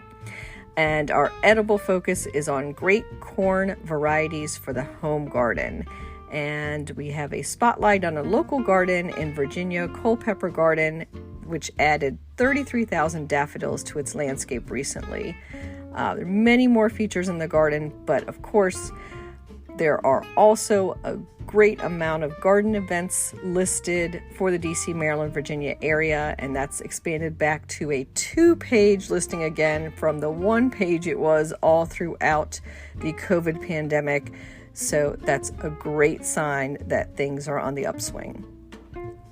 And our edible focus is on great corn varieties for the home garden. And we have a spotlight on a local garden in Virginia, Culpeper Garden, which added 33,000 daffodils to its landscape recently. There are many more features in the garden, but of course, there are also a great amount of garden events listed for the DC, Maryland, Virginia area, and that's expanded back to a 2-page listing again from the 1 page it was all throughout the COVID pandemic. So that's a great sign that things are on the upswing.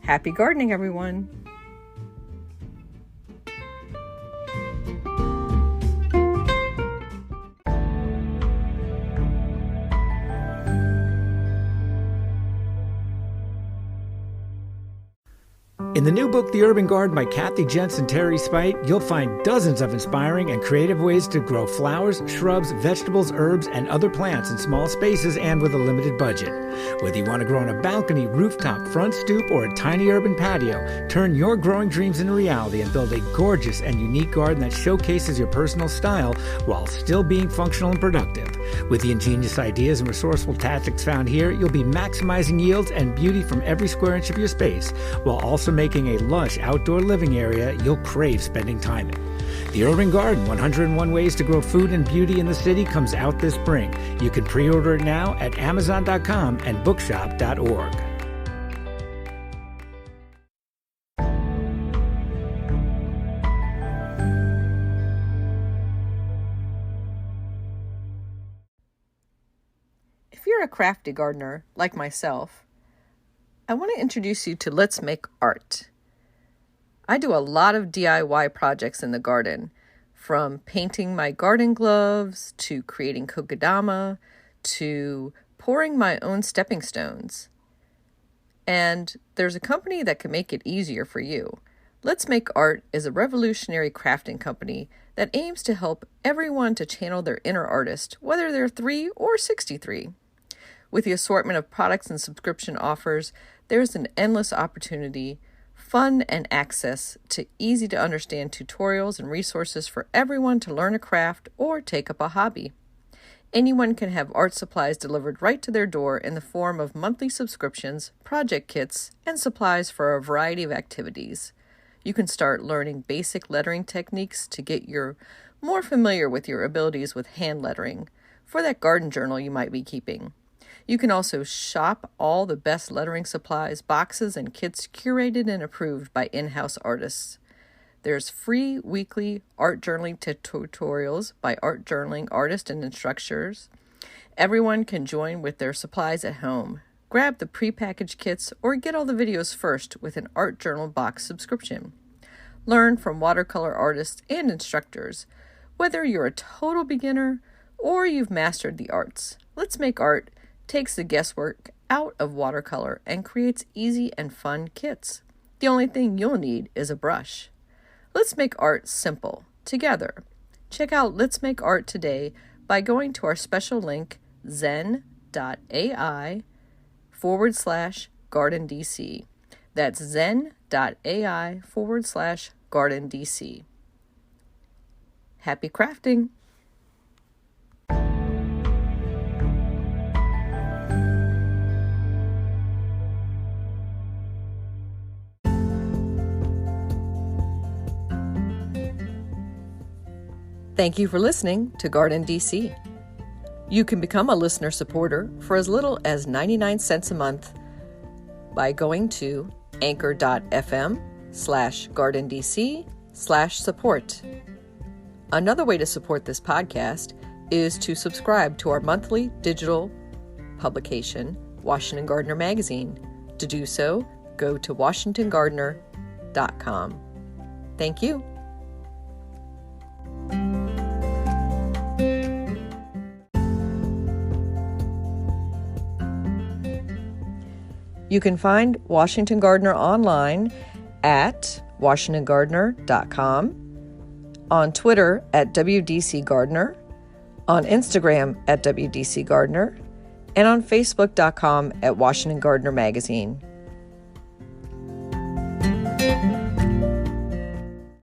Happy gardening, everyone. In the new book, The Urban Garden by Kathy Jentz and Terry Spite, you'll find dozens of inspiring and creative ways to grow flowers, shrubs, vegetables, herbs, and other plants in small spaces and with a limited budget. Whether you want to grow on a balcony, rooftop, front stoop, or a tiny urban patio, turn your growing dreams into reality and build a gorgeous and unique garden that showcases your personal style while still being functional and productive. With the ingenious ideas and resourceful tactics found here, you'll be maximizing yields and beauty from every square inch of your space, while also making a lush outdoor living area you'll crave spending time in. The Urban Garden, 101 Ways to Grow Food and Beauty in the City, comes out this spring. You can pre-order it now at Amazon.com and bookshop.org. If you're a crafty gardener like myself, I want to introduce you to Let's Make Art. I do a lot of DIY projects in the garden, from painting my garden gloves, to creating kokedama, to pouring my own stepping stones. And there's a company that can make it easier for you. Let's Make Art is a revolutionary crafting company that aims to help everyone to channel their inner artist, whether they're 3 or 63. With the assortment of products and subscription offers, there's an endless opportunity, fun, and access to easy-to-understand tutorials and resources for everyone to learn a craft or take up a hobby. Anyone can have art supplies delivered right to their door in the form of monthly subscriptions, project kits, and supplies for a variety of activities. You can start learning basic lettering techniques to get more familiar with your abilities with hand lettering for that garden journal you might be keeping. You can also shop all the best lettering supplies, boxes, and kits curated and approved by in-house artists. There's free weekly art journaling tutorials by art journaling artists and instructors. Everyone can join with their supplies at home. Grab the prepackaged kits or get all the videos first with an art journal box subscription. Learn from watercolor artists and instructors. Whether you're a total beginner or you've mastered the arts, Let's Make Art takes the guesswork out of watercolor and creates easy and fun kits. The only thing you'll need is a brush. Let's make art simple, together. Check out Let's Make Art today by going to our special link, zen.ai/GardenDC. That's zen.ai/GardenDC. Happy crafting! Thank you for listening to GardenDC. You can become a listener supporter for as little as 99 cents a month by going to anchor.fm/GardenDC/support. Another way to support this podcast is to subscribe to our monthly digital publication, Washington Gardener Magazine. To do so, go to WashingtonGardener.com. Thank you. You can find Washington Gardener online at WashingtonGardener.com, on Twitter at WDC Gardener, on Instagram at WDC Gardener, and on Facebook.com at Washington Gardener Magazine.